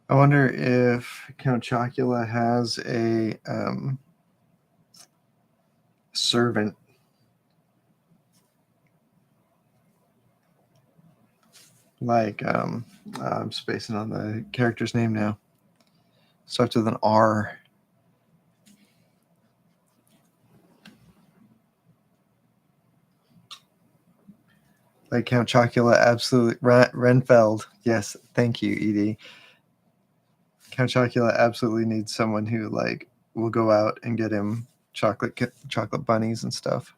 I wonder if Count Chocula has a servant. Like, I'm spacing on the character's name now. Starts with an R. Like Count Chocula, absolutely. Renfeld. Yes, thank you, Edie. Count Chocula absolutely needs someone who like will go out and get him chocolate bunnies and stuff.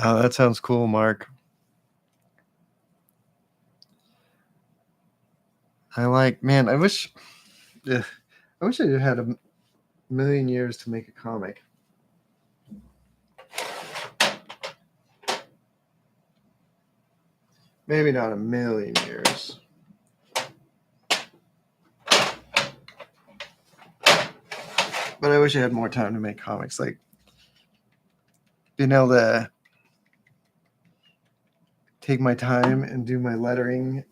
Oh, that sounds cool, Mark. Man, I wish I had a million years to make a comic. Maybe not a million years. But I wish I had more time to make comics. Like, being able to take my time and do my lettering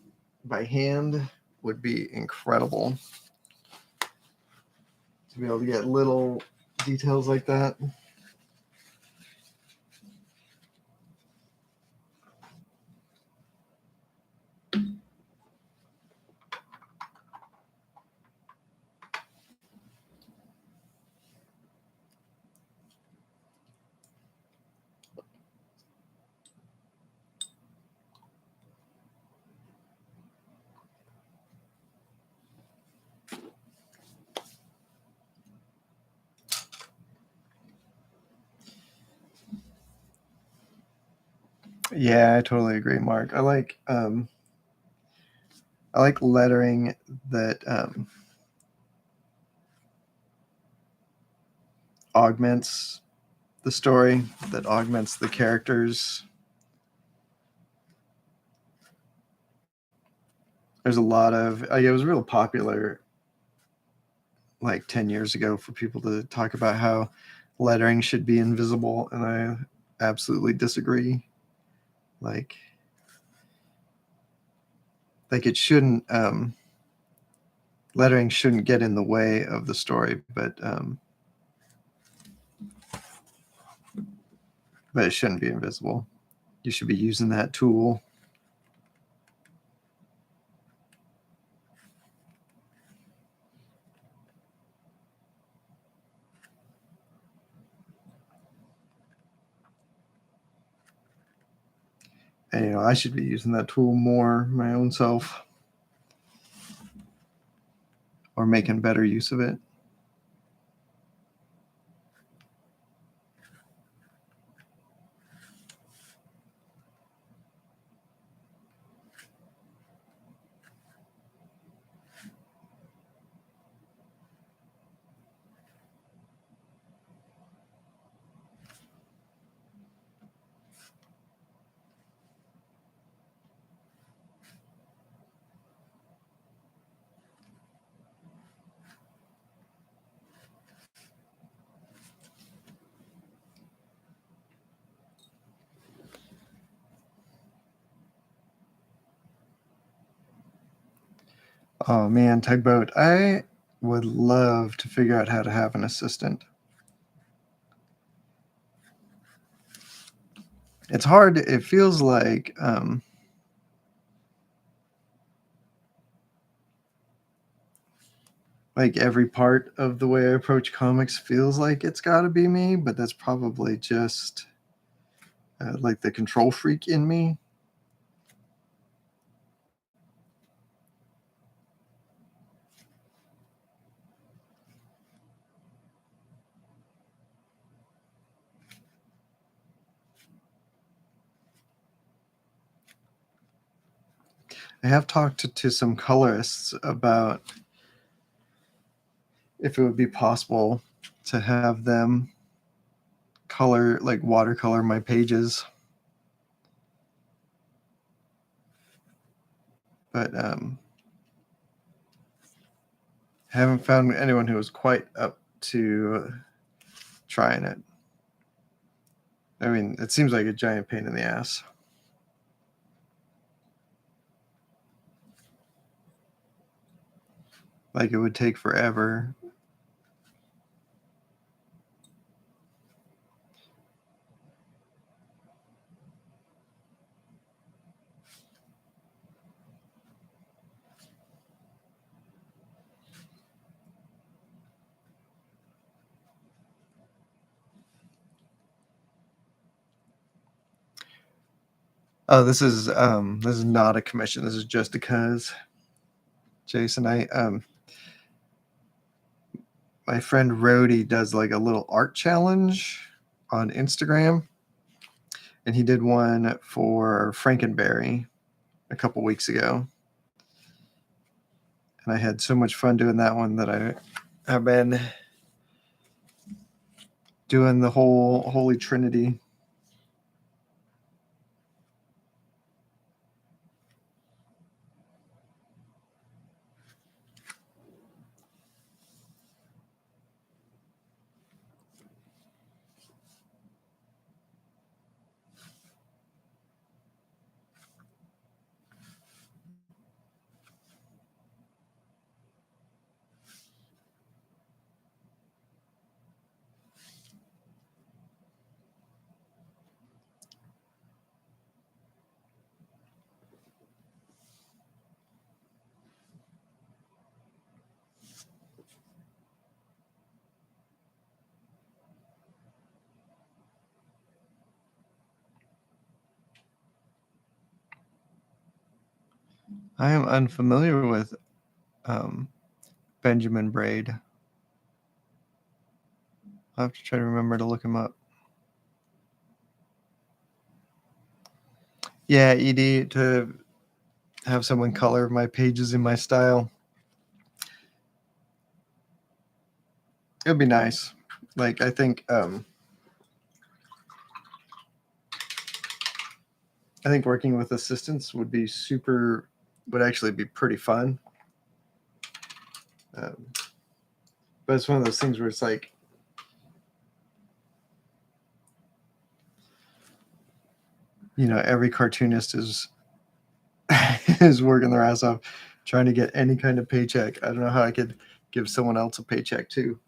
by hand would be incredible. To be able to get little details like that. Yeah, I totally agree, Mark. I like lettering that augments the story, that augments the characters. There's a lot of it was real popular like 10 years ago for people to talk about how lettering should be invisible, and I absolutely disagree. Like it shouldn't lettering shouldn't get in the way of the story, but it shouldn't be invisible. You should be using that tool. And I should be using that tool more my own self, or making better use of it. Oh man, Tugboat. I would love to figure out how to have an assistant. It's hard. It feels like every part of the way I approach comics feels like it's got to be me, but that's probably just like the control freak in me. I have talked to some colorists about if it would be possible to have them color, like watercolor my pages. But haven't found anyone who was quite up to trying it. I mean, it seems like a giant pain in the ass. Like it would take forever. Oh, this is not a commission. This is just because, Jason, my friend Rhodey does like a little art challenge on Instagram, and he did one for Frankenberry a couple weeks ago, and I had so much fun doing that one that I have been doing the whole Holy Trinity. I am unfamiliar with Benjamin Braid. I'll have to try to remember to look him up. Yeah, ED, to have someone color my pages in my style. It would be nice. Like, I think working with assistants would actually be pretty fun. But it's one of those things where it's like, every cartoonist is is working their ass off trying to get any kind of paycheck. I don't know how I could give someone else a paycheck too.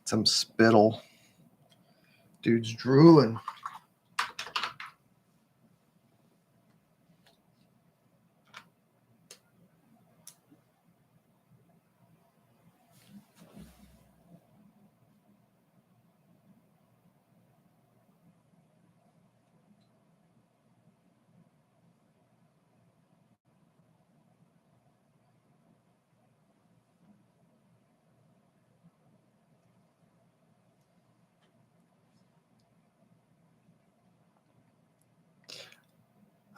Some spittle. Dude's drooling.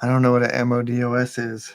I don't know what a MODOS is.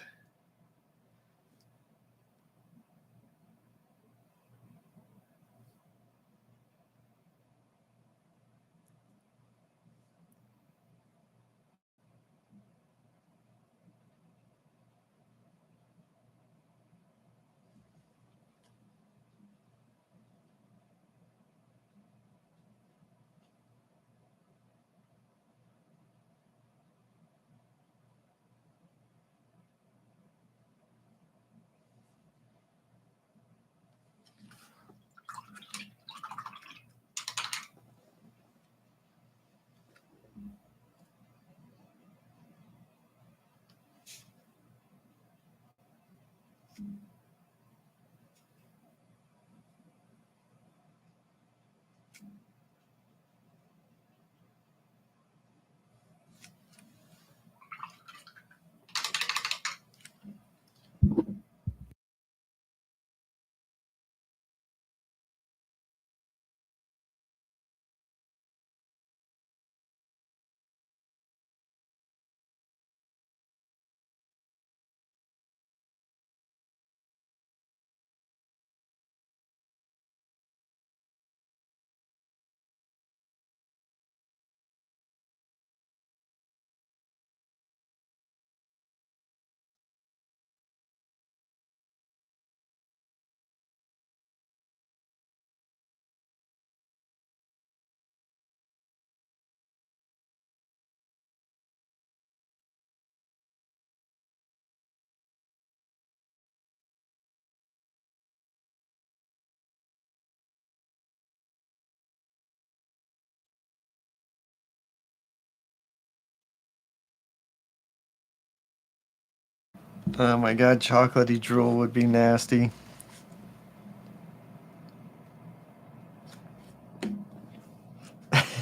Oh my god, chocolatey drool would be nasty.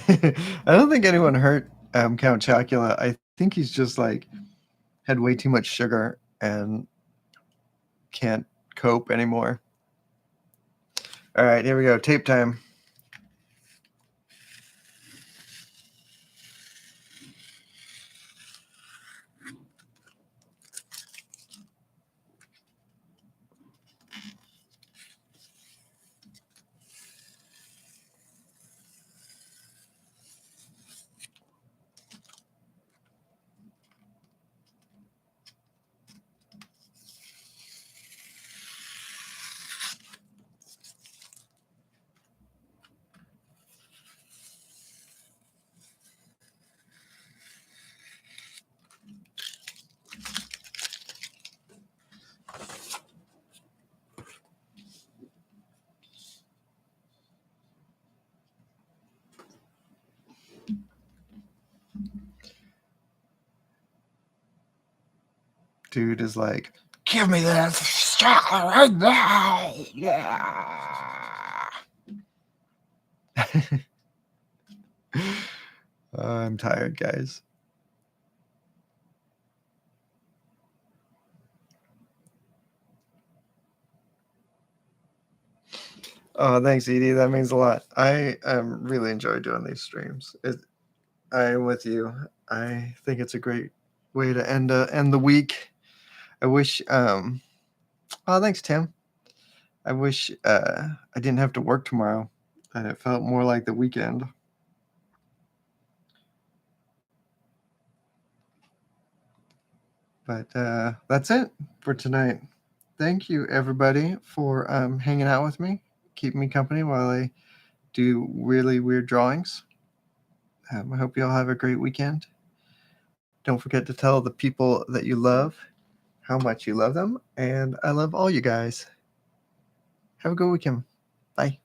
I don't think anyone hurt Count Chocula. I think he's just like had way too much sugar and can't cope anymore. All right, here we go. Tape time. Dude is like, give me that chocolate right now. Yeah. I'm tired, guys. Oh, thanks, Edie. That means a lot. I really enjoy doing these streams. I'm with you. I think it's a great way to end the week. I wish. Oh, thanks, Tim. I wish I didn't have to work tomorrow, and it felt more like the weekend. But that's it for tonight. Thank you, everybody, for hanging out with me, keeping me company while I do really weird drawings. I hope you all have a great weekend. Don't forget to tell the people that you love how much you love them, and I love all you guys. Have a good weekend. Bye.